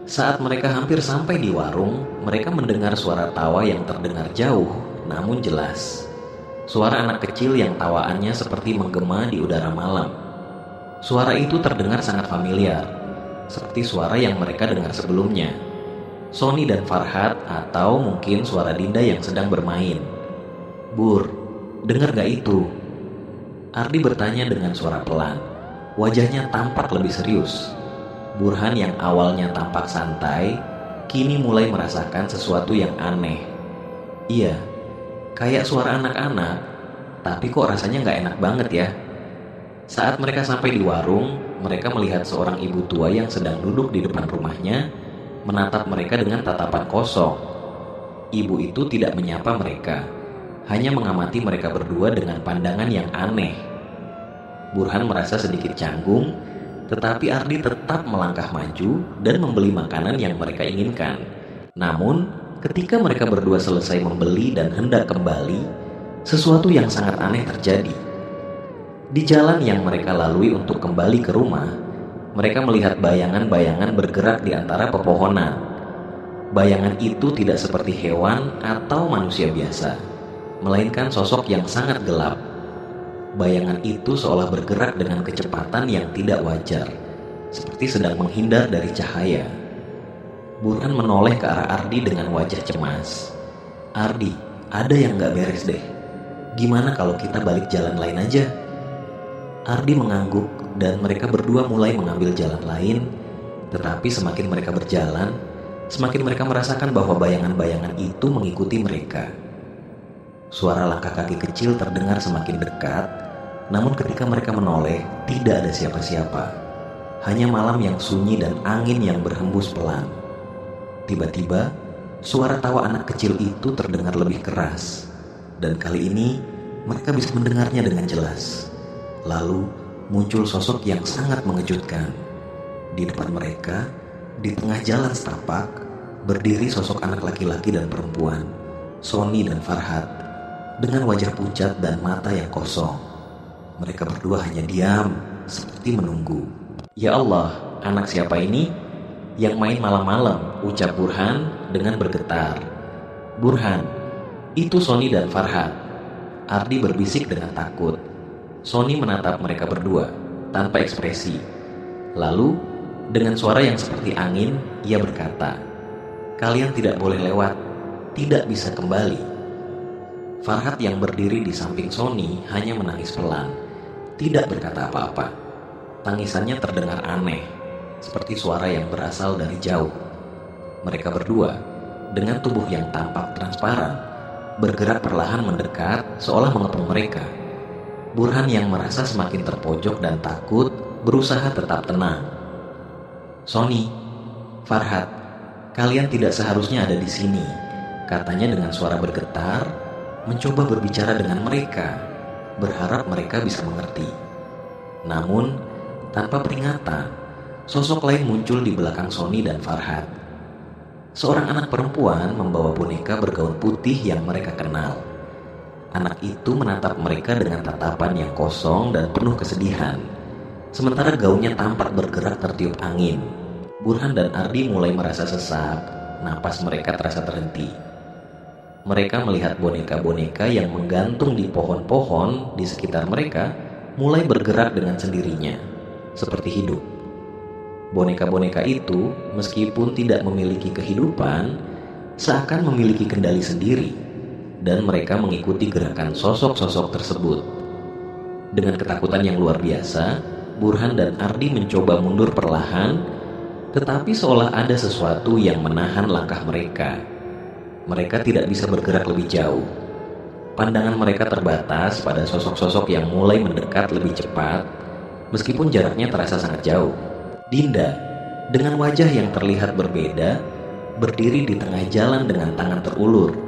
Saat mereka hampir sampai di warung, mereka mendengar suara tawa yang terdengar jauh namun jelas. Suara anak kecil yang tawaannya seperti menggema di udara malam. Suara itu terdengar sangat familiar, seperti suara yang mereka dengar sebelumnya. Sony dan Farhat, atau mungkin suara Dinda yang sedang bermain. "Bur, dengar gak itu?" Ardi bertanya dengan suara pelan. Wajahnya tampak lebih serius. Burhan yang awalnya tampak santai, kini mulai merasakan sesuatu yang aneh. "Iya, kayak suara anak-anak, tapi kok rasanya gak enak banget ya." Saat mereka sampai di warung, mereka melihat seorang ibu tua yang sedang duduk di depan rumahnya, menatap mereka dengan tatapan kosong. Ibu itu tidak menyapa mereka, hanya mengamati mereka berdua dengan pandangan yang aneh. Burhan merasa sedikit canggung, tetapi Ardi tetap melangkah maju dan membeli makanan yang mereka inginkan. Namun, ketika mereka berdua selesai membeli dan hendak kembali, sesuatu yang sangat aneh terjadi. Di jalan yang mereka lalui untuk kembali ke rumah, mereka melihat bayangan-bayangan bergerak di antara pepohonan. Bayangan itu tidak seperti hewan atau manusia biasa, melainkan sosok yang sangat gelap. Bayangan itu seolah bergerak dengan kecepatan yang tidak wajar, seperti sedang menghindar dari cahaya. Burhan menoleh ke arah Ardi dengan wajah cemas. "Ardi, ada yang gak beres deh. Gimana kalau kita balik jalan lain aja?" Ardi mengangguk dan mereka berdua mulai mengambil jalan lain. Tetapi semakin mereka berjalan, semakin mereka merasakan bahwa bayangan-bayangan itu mengikuti mereka. Suara langkah kaki kecil terdengar semakin dekat. Namun ketika mereka menoleh, tidak ada siapa-siapa. Hanya malam yang sunyi dan angin yang berhembus pelan. Tiba-tiba, suara tawa anak kecil itu terdengar lebih keras. Dan kali ini, mereka bisa mendengarnya dengan jelas. Lalu, muncul sosok yang sangat mengejutkan. Di depan mereka, di tengah jalan setapak, berdiri sosok anak laki-laki dan perempuan, Sony dan Farhat, dengan wajah pucat dan mata yang kosong. Mereka berdua hanya diam, seperti menunggu. "Ya Allah, anak siapa ini yang main malam-malam?" ucap Burhan dengan bergetar. "Burhan, itu Sony dan Farhat." Ardi berbisik dengan takut. Sony menatap mereka berdua tanpa ekspresi. Lalu, dengan suara yang seperti angin, ia berkata, "Kalian tidak boleh lewat, tidak bisa kembali." Farhat yang berdiri di samping Sony hanya menangis pelan, tidak berkata apa-apa. Tangisannya terdengar aneh, seperti suara yang berasal dari jauh. Mereka berdua, dengan tubuh yang tampak transparan, bergerak perlahan mendekat seolah mengepung mereka. Burhan yang merasa semakin terpojok dan takut berusaha tetap tenang. "Sony, Farhat, kalian tidak seharusnya ada di sini," katanya dengan suara bergetar, mencoba berbicara dengan mereka, berharap mereka bisa mengerti. Namun, tanpa peringatan, sosok lain muncul di belakang Sony dan Farhat. Seorang anak perempuan membawa boneka bergaun putih yang mereka kenal. Anak itu menatap mereka dengan tatapan yang kosong dan penuh kesedihan. Sementara gaunnya tampak bergerak tertiup angin. Burhan dan Ardi mulai merasa sesak, napas mereka terasa terhenti. Mereka melihat boneka-boneka yang menggantung di pohon-pohon di sekitar mereka mulai bergerak dengan sendirinya, seperti hidup. Boneka-boneka itu, meskipun tidak memiliki kehidupan, seakan memiliki kendali sendiri, dan mereka mengikuti gerakan sosok-sosok tersebut. Dengan ketakutan yang luar biasa, Burhan dan Ardi mencoba mundur perlahan, tetapi seolah ada sesuatu yang menahan langkah mereka. Mereka tidak bisa bergerak lebih jauh. Pandangan mereka terbatas pada sosok-sosok yang mulai mendekat lebih cepat, meskipun jaraknya terasa sangat jauh. Dinda, dengan wajah yang terlihat berbeda, berdiri di tengah jalan dengan tangan terulur,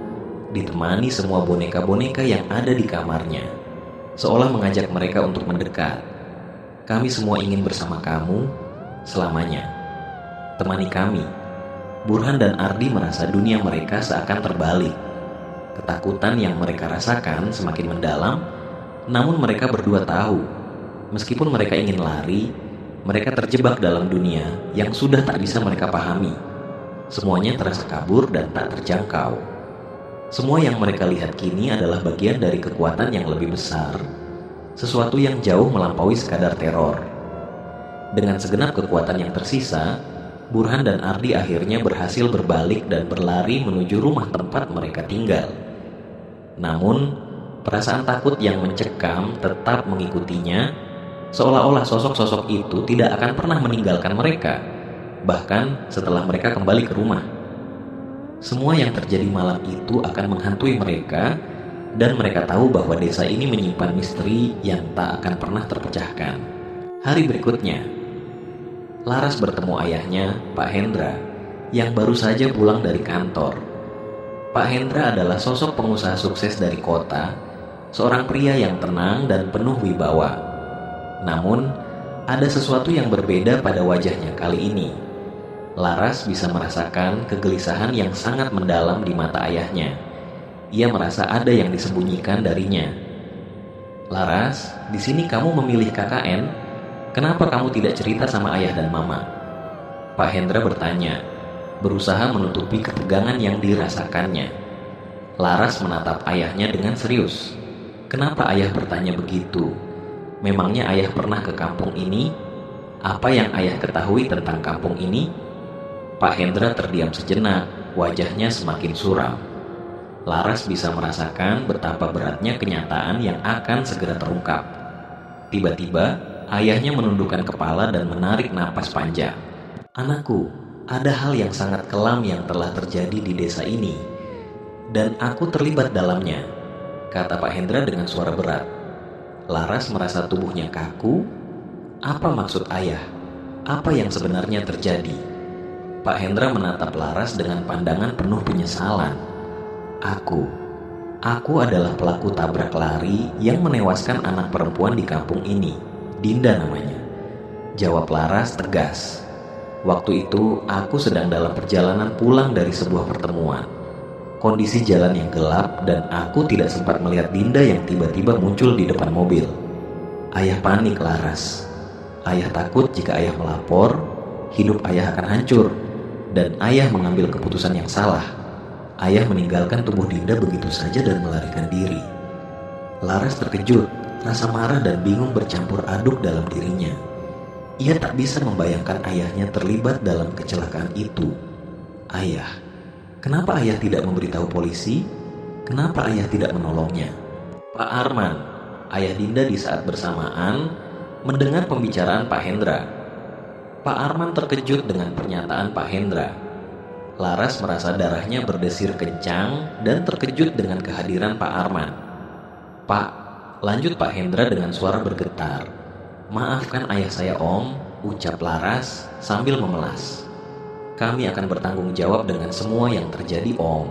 ditemani semua boneka-boneka yang ada di kamarnya, seolah mengajak mereka untuk mendekat. "Kami semua ingin bersama kamu selamanya. Temani kami." Burhan dan Ardi merasa dunia mereka seakan terbalik. Ketakutan yang mereka rasakan semakin mendalam, namun mereka berdua tahu, meskipun mereka ingin lari, mereka terjebak dalam dunia yang sudah tak bisa mereka pahami. Semuanya terasa kabur dan tak terjangkau. Semua yang mereka lihat kini adalah bagian dari kekuatan yang lebih besar, sesuatu yang jauh melampaui sekadar teror. Dengan segenap kekuatan yang tersisa, Burhan dan Ardi akhirnya berhasil berbalik dan berlari menuju rumah tempat mereka tinggal. Namun, perasaan takut yang mencekam tetap mengikutinya, seolah-olah sosok-sosok itu tidak akan pernah meninggalkan mereka, bahkan setelah mereka kembali ke rumah. Semua yang terjadi malam itu akan menghantui mereka, dan mereka tahu bahwa desa ini menyimpan misteri yang tak akan pernah terpecahkan. Hari berikutnya, Laras bertemu ayahnya, Pak Hendra, yang baru saja pulang dari kantor. Pak Hendra adalah sosok pengusaha sukses dari kota, seorang pria yang tenang dan penuh wibawa. Namun, ada sesuatu yang berbeda pada wajahnya kali ini. Laras bisa merasakan kegelisahan yang sangat mendalam di mata ayahnya. Ia merasa ada yang disembunyikan darinya. "Laras, di sini kamu memilih KKN. Kenapa kamu tidak cerita sama ayah dan mama?" Pak Hendra bertanya, berusaha menutupi ketegangan yang dirasakannya. Laras menatap ayahnya dengan serius. Kenapa ayah bertanya begitu? Memangnya ayah pernah ke kampung ini? Apa yang ayah ketahui tentang kampung ini? Pak Hendra terdiam sejenak, wajahnya semakin suram. Laras bisa merasakan betapa beratnya kenyataan yang akan segera terungkap. Tiba-tiba, ayahnya menundukkan kepala dan menarik napas panjang. "Anakku, ada hal yang sangat kelam yang telah terjadi di desa ini, dan aku terlibat dalamnya," kata Pak Hendra dengan suara berat. Laras merasa tubuhnya kaku. Apa maksud ayah? Apa yang sebenarnya terjadi? Pak Hendra menatap Laras dengan pandangan penuh penyesalan. Aku adalah pelaku tabrak lari yang menewaskan anak perempuan di kampung ini. Dinda namanya," jawab Laras tegas. "Waktu itu aku sedang dalam perjalanan pulang dari sebuah pertemuan. Kondisi jalan yang gelap dan aku tidak sempat melihat Dinda yang tiba-tiba muncul di depan mobil. Ayah panik, Laras. Ayah takut jika ayah melapor, hidup ayah akan hancur, dan ayah mengambil keputusan yang salah. Ayah meninggalkan tubuh Dinda begitu saja dan melarikan diri." Laras terkejut, rasa marah dan bingung bercampur aduk dalam dirinya. Ia tak bisa membayangkan ayahnya terlibat dalam kecelakaan itu. Ayah, kenapa ayah tidak memberitahu polisi? Kenapa ayah tidak menolongnya? Pak Arman, ayah Dinda di saat bersamaan mendengar pembicaraan Pak Hendra. Pak Arman terkejut dengan pernyataan Pak Hendra. Laras merasa darahnya berdesir kencang dan terkejut dengan kehadiran Pak Arman. Pak, lanjut Pak Hendra dengan suara bergetar. Maafkan ayah saya Om, ucap Laras sambil memelas. Kami akan bertanggung jawab dengan semua yang terjadi Om.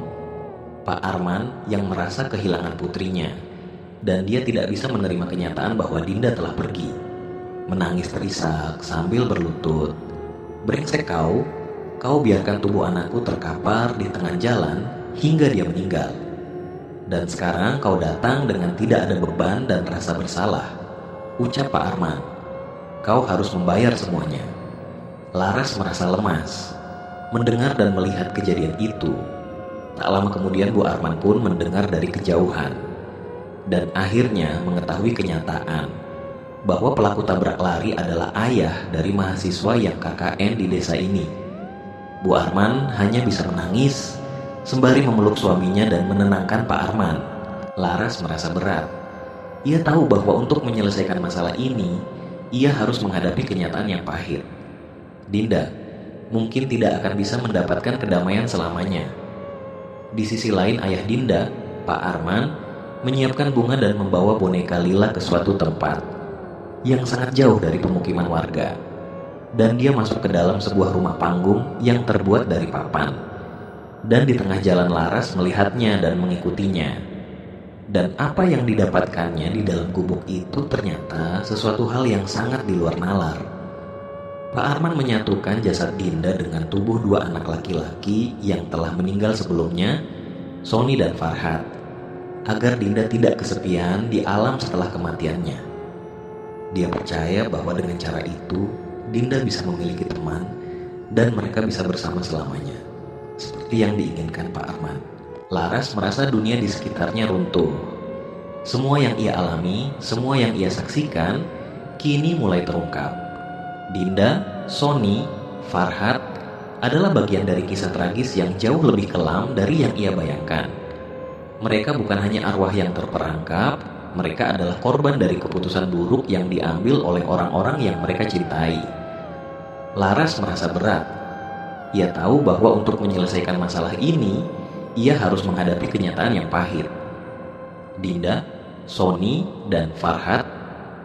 Pak Arman yang merasa kehilangan putrinya dan dia tidak bisa menerima kenyataan bahwa Dinda telah pergi. Menangis terisak sambil berlutut. Brengsek kau biarkan tubuh anakku terkapar di tengah jalan hingga dia meninggal. Dan sekarang kau datang dengan tidak ada beban dan rasa bersalah, ucap Pak Arman. Kau harus membayar semuanya. Laras merasa lemas mendengar dan melihat kejadian itu. Tak lama kemudian Bu Arman pun mendengar dari kejauhan dan akhirnya mengetahui kenyataan bahwa pelaku tabrak lari adalah ayah dari mahasiswa yang KKN di desa ini. Bu Arman hanya bisa menangis sembari memeluk suaminya dan menenangkan Pak Arman. Laras merasa berat. Ia tahu bahwa untuk menyelesaikan masalah ini, ia harus menghadapi kenyataan yang pahit. Dinda mungkin tidak akan bisa mendapatkan kedamaian selamanya. Di sisi lain ayah Dinda, Pak Arman, menyiapkan bunga dan membawa boneka Lila ke suatu tempat yang sangat jauh dari pemukiman warga. Dan dia masuk ke dalam sebuah rumah panggung yang terbuat dari papan. Dan di tengah jalan Laras melihatnya dan mengikutinya. Dan apa yang didapatkannya di dalam gubuk itu ternyata sesuatu hal yang sangat di luar nalar. Pak Arman menyatukan jasad Dinda dengan tubuh dua anak laki-laki yang telah meninggal sebelumnya, Sony dan Farhat, agar Dinda tidak kesepian di alam setelah kematiannya. Dia percaya bahwa dengan cara itu, Dinda bisa memiliki teman dan mereka bisa bersama selamanya, seperti yang diinginkan Pak Arman. Laras merasa dunia di sekitarnya runtuh. Semua yang ia alami, semua yang ia saksikan, kini mulai terungkap. Dinda, Sony, Farhat adalah bagian dari kisah tragis yang jauh lebih kelam dari yang ia bayangkan. Mereka bukan hanya arwah yang terperangkap, mereka adalah korban dari keputusan buruk yang diambil oleh orang-orang yang mereka cintai. Laras merasa berat. Ia tahu bahwa untuk menyelesaikan masalah ini, ia harus menghadapi kenyataan yang pahit. Dinda, Sony, dan Farhat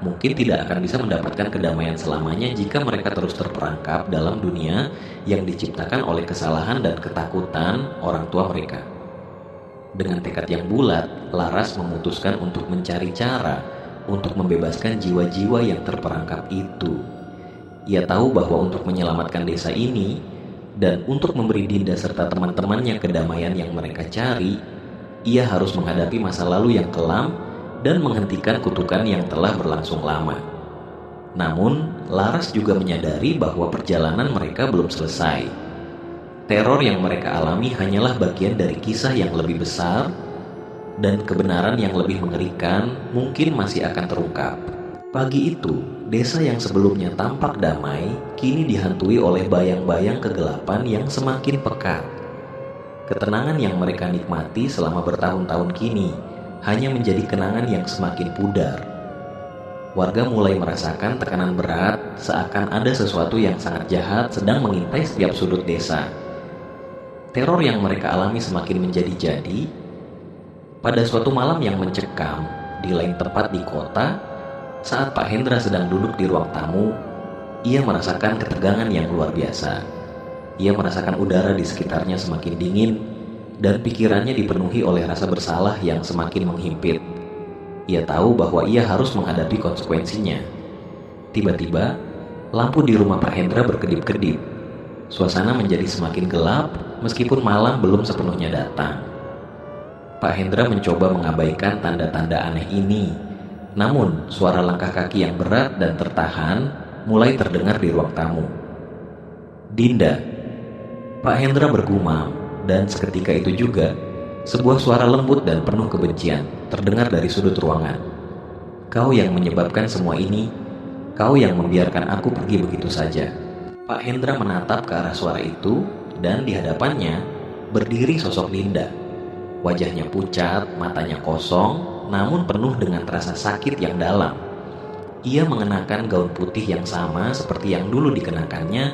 mungkin tidak akan bisa mendapatkan kedamaian selamanya jika mereka terus terperangkap dalam dunia yang diciptakan oleh kesalahan dan ketakutan orang tua mereka. Dengan tekad yang bulat, Laras memutuskan untuk mencari cara untuk membebaskan jiwa-jiwa yang terperangkap itu. Ia tahu bahwa untuk menyelamatkan desa ini dan untuk memberi Dinda serta teman-temannya kedamaian yang mereka cari, ia harus menghadapi masa lalu yang kelam dan menghentikan kutukan yang telah berlangsung lama. Namun, Laras juga menyadari bahwa perjalanan mereka belum selesai. Teror yang mereka alami hanyalah bagian dari kisah yang lebih besar, dan kebenaran yang lebih mengerikan mungkin masih akan terungkap. Pagi itu, desa yang sebelumnya tampak damai kini dihantui oleh bayang-bayang kegelapan yang semakin pekat. Ketenangan yang mereka nikmati selama bertahun-tahun kini hanya menjadi kenangan yang semakin pudar. Warga mulai merasakan tekanan berat, seakan ada sesuatu yang sangat jahat sedang mengintai setiap sudut desa. Teror yang mereka alami semakin menjadi-jadi. Pada suatu malam yang mencekam di lain tempat di kota, saat Pak Hendra sedang duduk di ruang tamu, ia merasakan ketegangan yang luar biasa. Ia merasakan udara di sekitarnya semakin dingin dan pikirannya dipenuhi oleh rasa bersalah yang semakin menghimpit. Ia tahu bahwa ia harus menghadapi konsekuensinya. Tiba-tiba, lampu di rumah Pak Hendra berkedip-kedip. Suasana menjadi semakin gelap meskipun malam belum sepenuhnya datang. Pak Hendra mencoba mengabaikan tanda-tanda aneh ini. Namun, suara langkah kaki yang berat dan tertahan mulai terdengar di ruang tamu. Dinda, Pak Hendra bergumam, dan seketika itu juga Sebuah suara lembut dan penuh kebencian terdengar dari sudut ruangan. "Kau yang menyebabkan semua ini. Kau yang membiarkan aku pergi begitu saja." Pak Hendra menatap ke arah suara itu, dan di hadapannya berdiri sosok Dinda. Wajahnya pucat, matanya kosong, namun penuh dengan rasa sakit yang dalam. Ia mengenakan gaun putih yang sama seperti yang dulu dikenakannya,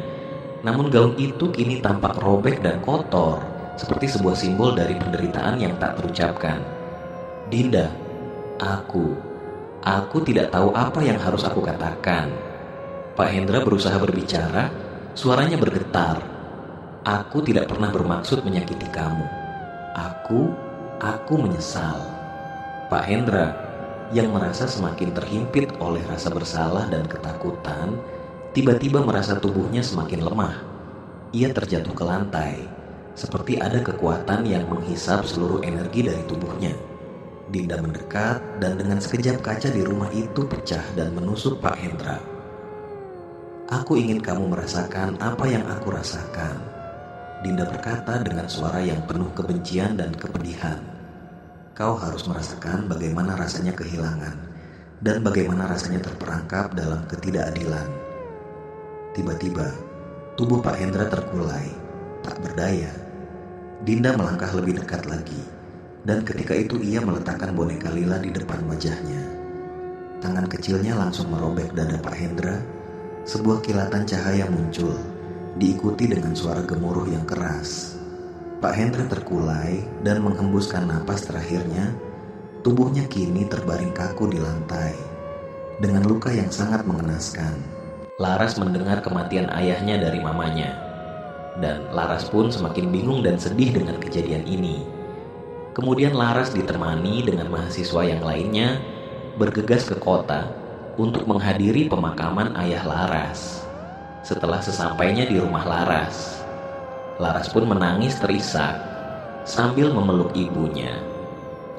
namun gaun itu kini tampak robek dan kotor, seperti sebuah simbol dari penderitaan yang tak terucapkan. "Dinda, aku tidak tahu apa yang harus aku katakan." Pak Hendra berusaha berbicara, suaranya bergetar. "Aku tidak pernah bermaksud menyakiti kamu. Aku menyesal." Pak Hendra, yang merasa semakin terhimpit oleh rasa bersalah dan ketakutan, tiba-tiba merasa tubuhnya semakin lemah. Ia terjatuh ke lantai, seperti ada kekuatan yang menghisap seluruh energi dari tubuhnya. Dinda mendekat, dan dengan sekejap kaca di rumah itu pecah dan menusuk Pak Hendra. "Aku ingin kamu merasakan apa yang aku rasakan," Dinda berkata dengan suara yang penuh kebencian dan kepedihan. "Kau harus merasakan bagaimana rasanya kehilangan dan bagaimana rasanya terperangkap dalam ketidakadilan." Tiba-tiba, tubuh Pak Hendra terkulai, tak berdaya. Dinda melangkah lebih dekat lagi, dan ketika itu ia meletakkan boneka lila di depan wajahnya. Tangan kecilnya langsung merobek dada Pak Hendra. Sebuah kilatan cahaya muncul, diikuti dengan suara gemuruh yang keras. Pak Hendra terkulai dan menghembuskan napas terakhirnya. Tubuhnya kini terbaring kaku di lantai, dengan luka yang sangat mengenaskan. Laras mendengar kematian ayahnya dari mamanya, dan Laras pun semakin bingung dan sedih dengan kejadian ini. Kemudian Laras ditemani dengan mahasiswa yang lainnya bergegas ke kota untuk menghadiri pemakaman ayah Laras. Setelah sesampainya di rumah Laras, Laras pun menangis terisak sambil memeluk ibunya.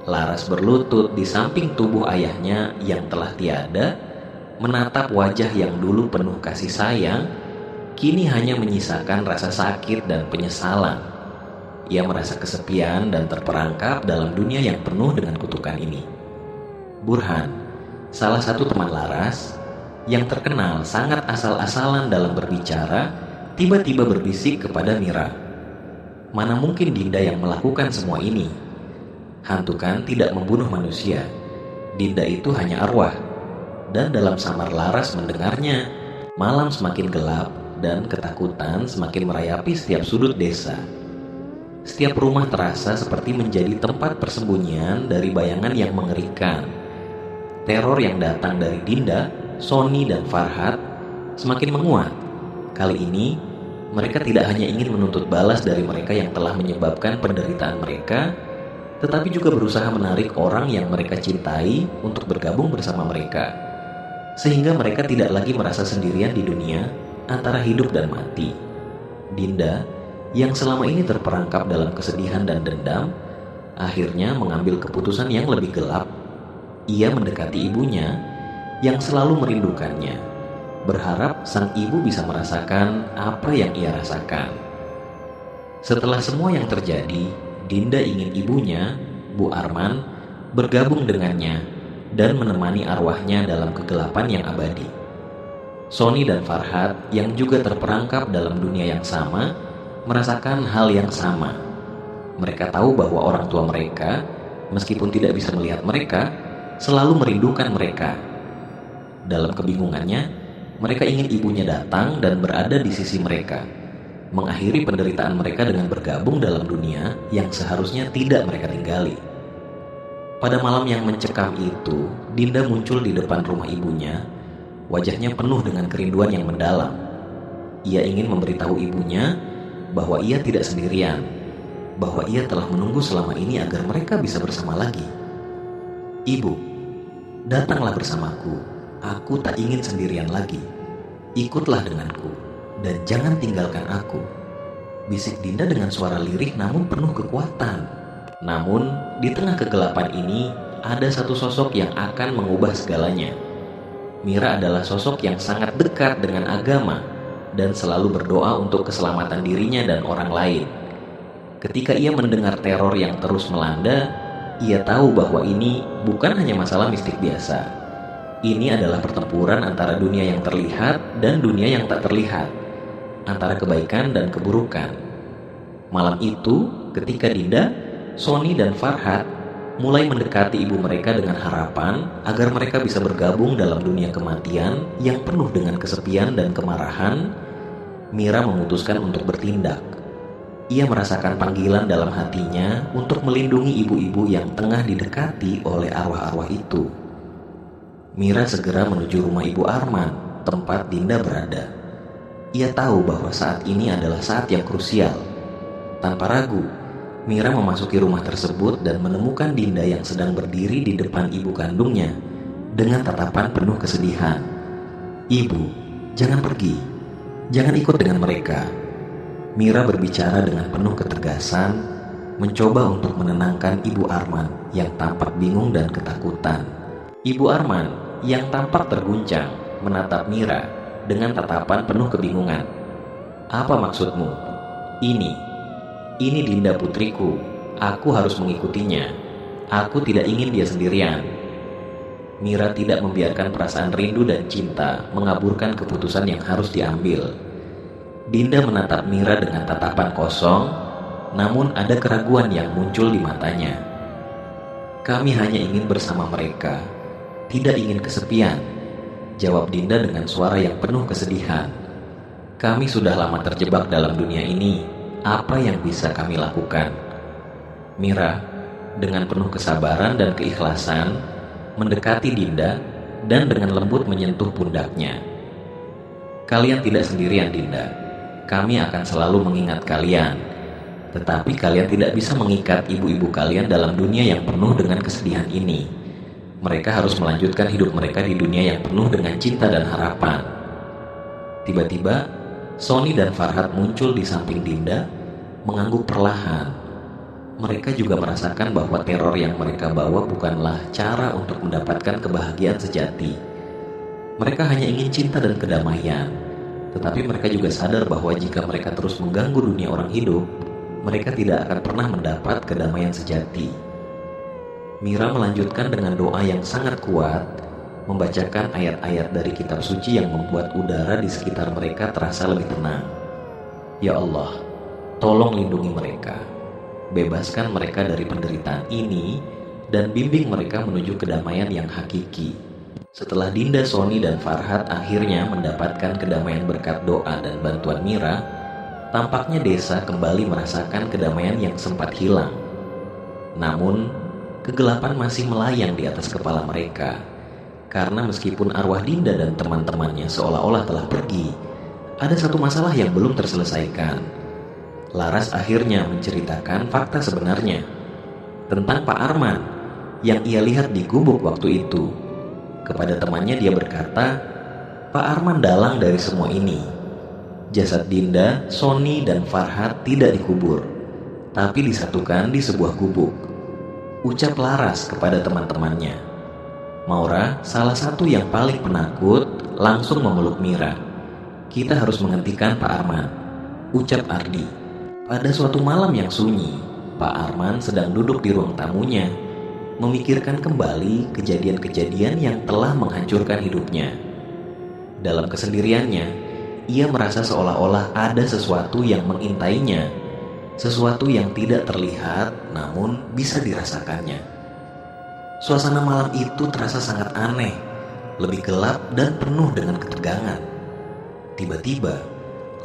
Laras berlutut di samping tubuh ayahnya yang telah tiada, menatap wajah yang dulu penuh kasih sayang, kini hanya menyisakan rasa sakit dan penyesalan. Ia merasa kesepian dan terperangkap dalam dunia yang penuh dengan kutukan ini. Burhan, salah satu teman Laras, yang terkenal sangat asal-asalan dalam berbicara, tiba-tiba berbisik kepada Mira. "Mana mungkin Dinda yang melakukan semua ini? Hantu kan tidak membunuh manusia. Dinda itu hanya arwah." Dan dalam samar Laras mendengarnya, malam semakin gelap dan ketakutan semakin merayapi setiap sudut desa. Setiap rumah terasa seperti menjadi tempat persembunyian dari bayangan yang mengerikan. Teror yang datang dari Dinda, Sony, dan Farhat semakin menguat. Kali ini, mereka tidak hanya ingin menuntut balas dari mereka yang telah menyebabkan penderitaan mereka, tetapi juga berusaha menarik orang yang mereka cintai untuk bergabung bersama mereka, sehingga mereka tidak lagi merasa sendirian di dunia antara hidup dan mati. Dinda, yang selama ini terperangkap dalam kesedihan dan dendam, akhirnya mengambil keputusan yang lebih gelap. Ia mendekati ibunya yang selalu merindukannya, berharap sang ibu bisa merasakan apa yang ia rasakan. Setelah semua yang terjadi, Dinda ingin ibunya, Bu Arman, bergabung dengannya dan menemani arwahnya dalam kegelapan yang abadi. Sony dan Farhat yang juga terperangkap dalam dunia yang sama merasakan hal yang sama. Mereka tahu bahwa orang tua mereka, meskipun tidak bisa melihat mereka, selalu merindukan mereka. Dalam kebingungannya, mereka ingin ibunya datang dan berada di sisi mereka, mengakhiri penderitaan mereka dengan bergabung dalam dunia yang seharusnya tidak mereka tinggali. Pada malam yang mencekam itu, Dinda muncul di depan rumah ibunya. Wajahnya penuh dengan kerinduan yang mendalam. Ia ingin memberitahu ibunya bahwa ia tidak sendirian, bahwa ia telah menunggu selama ini agar mereka bisa bersama lagi. "Ibu, datanglah bersamaku. Aku tak ingin sendirian lagi. Ikutlah denganku dan jangan tinggalkan aku," bisik Dinda dengan suara lirih namun penuh kekuatan. Namun, di tengah kegelapan ini ada satu sosok yang akan mengubah segalanya. Mira adalah sosok yang sangat dekat dengan agama dan selalu berdoa untuk keselamatan dirinya dan orang lain. Ketika ia mendengar teror yang terus melanda, ia tahu bahwa ini bukan hanya masalah mistik biasa. Ini adalah pertempuran antara dunia yang terlihat dan dunia yang tak terlihat, antara kebaikan dan keburukan. Malam itu, ketika Dinda, Sony, dan Farhat mulai mendekati ibu mereka dengan harapan agar mereka bisa bergabung dalam dunia kematian yang penuh dengan kesepian dan kemarahan, Mira memutuskan untuk bertindak. Ia merasakan panggilan dalam hatinya untuk melindungi ibu-ibu yang tengah didekati oleh arwah-arwah itu. Mira segera menuju rumah Ibu Arman, tempat Dinda berada. Ia tahu bahwa saat ini adalah saat yang krusial. Tanpa ragu, Mira memasuki rumah tersebut dan menemukan Dinda yang sedang berdiri di depan ibu kandungnya dengan tatapan penuh kesedihan. "Ibu, jangan pergi. Jangan ikut dengan mereka." Mira berbicara dengan penuh ketegasan, mencoba untuk menenangkan Ibu Arman yang tampak bingung dan ketakutan. Ibu Arman yang tampak terguncang menatap Mira dengan tatapan penuh kebingungan. "Apa maksudmu? Ini Dinda putriku. Aku harus mengikutinya. Aku tidak ingin dia sendirian." Mira tidak membiarkan perasaan rindu dan cinta mengaburkan keputusan yang harus diambil. Dinda menatap Mira dengan tatapan kosong, namun ada keraguan yang muncul di matanya. "Kami hanya ingin bersama mereka, tidak ingin kesepian," jawab Dinda dengan suara yang penuh kesedihan. "Kami sudah lama terjebak dalam dunia ini. Apa yang bisa kami lakukan?" Mira, dengan penuh kesabaran dan keikhlasan, mendekati Dinda dan dengan lembut menyentuh pundaknya. "Kalian tidak sendirian, Dinda. Kami akan selalu mengingat kalian. Tetapi kalian tidak bisa mengikat ibu-ibu kalian dalam dunia yang penuh dengan kesedihan ini. Mereka harus melanjutkan hidup mereka di dunia yang penuh dengan cinta dan harapan." Tiba-tiba, Sony dan Farhat muncul di samping Dinda, mengangguk perlahan. Mereka juga merasakan bahwa teror yang mereka bawa bukanlah cara untuk mendapatkan kebahagiaan sejati. Mereka hanya ingin cinta dan kedamaian. Tetapi mereka juga sadar bahwa jika mereka terus mengganggu dunia orang hidup, mereka tidak akan pernah mendapat kedamaian sejati. Mira melanjutkan dengan doa yang sangat kuat, membacakan ayat-ayat dari kitab suci yang membuat udara di sekitar mereka terasa lebih tenang. "Ya Allah, tolong lindungi mereka. Bebaskan mereka dari penderitaan ini dan bimbing mereka menuju kedamaian yang hakiki." Setelah Dinda, Sony, dan Farhat akhirnya mendapatkan kedamaian berkat doa dan bantuan Mira, tampaknya desa kembali merasakan kedamaian yang sempat hilang. Namun, kegelapan masih melayang di atas kepala mereka, karena meskipun arwah Dinda dan teman-temannya seolah-olah telah pergi, ada satu masalah yang belum terselesaikan. Laras akhirnya menceritakan fakta sebenarnya tentang Pak Arman yang ia lihat di gubuk waktu itu. Kepada temannya dia berkata, "Pak Arman dalang dari semua ini. Jasad Dinda, Sony, dan Farhat tidak dikubur, tapi disatukan di sebuah gubuk." Ucap Laras kepada teman-temannya. Maura, salah satu yang paling penakut, langsung memeluk Mira. "Kita harus menghentikan Pak Arman," ucap Ardi. Pada suatu malam yang sunyi, Pak Arman sedang duduk di ruang tamunya, memikirkan kembali kejadian-kejadian yang telah menghancurkan hidupnya. Dalam kesendiriannya, ia merasa seolah-olah ada sesuatu yang mengintainya, sesuatu yang tidak terlihat namun bisa dirasakannya. Suasana malam itu terasa sangat aneh, lebih gelap dan penuh dengan ketegangan. Tiba-tiba,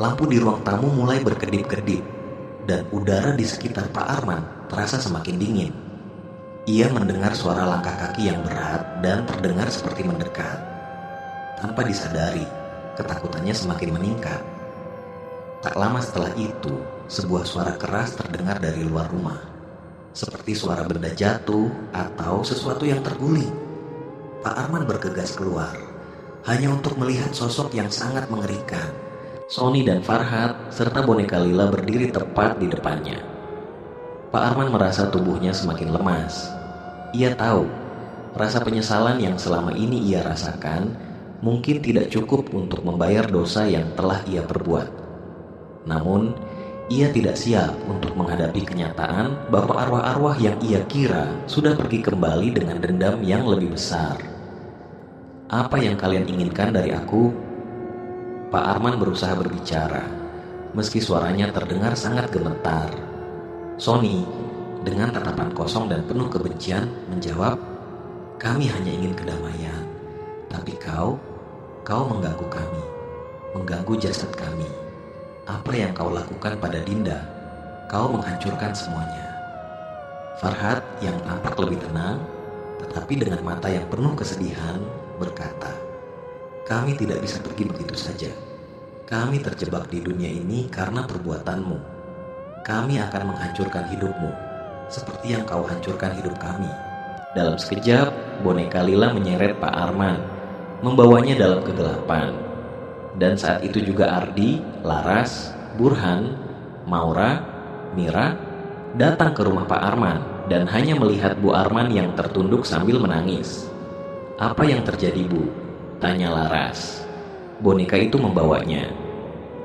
lampu di ruang tamu mulai berkedip-kedip dan udara di sekitar Pak Arman terasa semakin dingin. Ia mendengar suara langkah kaki yang berat dan terdengar seperti mendekat. Tanpa disadari, ketakutannya semakin meningkat. Tak lama setelah itu, sebuah suara keras terdengar dari luar rumah, seperti suara benda jatuh atau sesuatu yang terguling. Pak Arman bergegas keluar, hanya untuk melihat sosok yang sangat mengerikan. Sony dan Farhat serta boneka Lila berdiri tepat di depannya. Pak Arman merasa tubuhnya semakin lemas. Ia tahu, rasa penyesalan yang selama ini ia rasakan mungkin tidak cukup untuk membayar dosa yang telah ia perbuat. Namun, Ia tidak siap untuk menghadapi kenyataan bahwa arwah-arwah yang ia kira sudah pergi kembali dengan dendam yang lebih besar. "Apa yang kalian inginkan dari aku?" Pak Arman berusaha berbicara, meski suaranya terdengar sangat gemetar. Sony, dengan tatapan kosong dan penuh kebencian, menjawab, "Kami hanya ingin kedamaian, tapi kau mengganggu kami, mengganggu jasad kami. Apa yang kau lakukan pada Dinda? Kau menghancurkan semuanya." Farhat yang tampak lebih tenang, tetapi dengan mata yang penuh kesedihan, berkata, "Kami tidak bisa pergi begitu saja. Kami terjebak di dunia ini karena perbuatanmu. Kami akan menghancurkan hidupmu, seperti yang kau hancurkan hidup kami." Dalam sekejap, boneka Lila menyeret Pak Arman, membawanya dalam kegelapan. Dan saat itu juga Ardi, Laras, Burhan, Maura, Mira datang ke rumah Pak Arman dan hanya melihat Bu Arman yang tertunduk sambil menangis. "Apa yang terjadi, Bu?" tanya Laras. Boneka itu membawanya.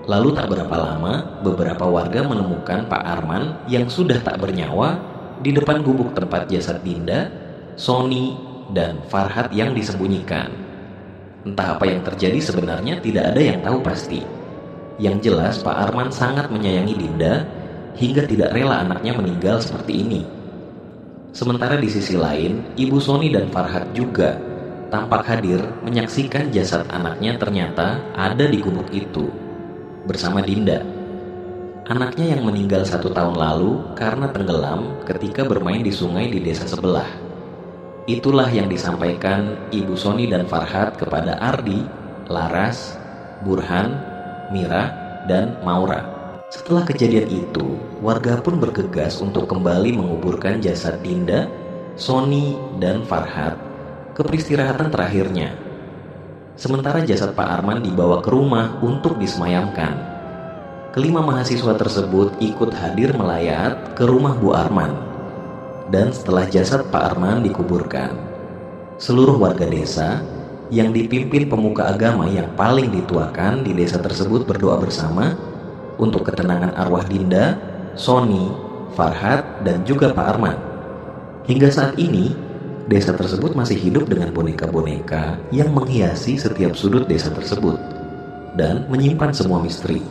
Lalu tak berapa lama, beberapa warga menemukan Pak Arman yang sudah tak bernyawa di depan gubuk tempat jasad Dinda, Sony, dan Farhat yang disembunyikan. Entah apa yang terjadi sebenarnya tidak ada yang tahu pasti. Yang jelas Pak Arman sangat menyayangi Dinda hingga tidak rela anaknya meninggal seperti ini. Sementara di sisi lain, Ibu Sony dan Farhat juga tampak hadir menyaksikan jasad anaknya ternyata ada di gubuk itu bersama Dinda. Anaknya yang meninggal 1 tahun lalu karena tenggelam ketika bermain di sungai di desa sebelah. Itulah yang disampaikan Ibu Sony dan Farhat kepada Ardi, Laras, Burhan, Mira, dan Maura. Setelah kejadian itu, warga pun bergegas untuk kembali menguburkan jasad Dinda, Sony, dan Farhat ke peristirahatan terakhirnya. Sementara jasad Pak Arman dibawa ke rumah untuk disemayamkan. Kelima mahasiswa tersebut ikut hadir melayat ke rumah Bu Arman. Dan setelah jasad Pak Arman dikuburkan, seluruh warga desa yang dipimpin pemuka agama yang paling dituakan di desa tersebut berdoa bersama untuk ketenangan arwah Dinda, Sony, Farhat, dan juga Pak Arman. Hingga saat ini, desa tersebut masih hidup dengan boneka-boneka yang menghiasi setiap sudut desa tersebut dan menyimpan semua misteri.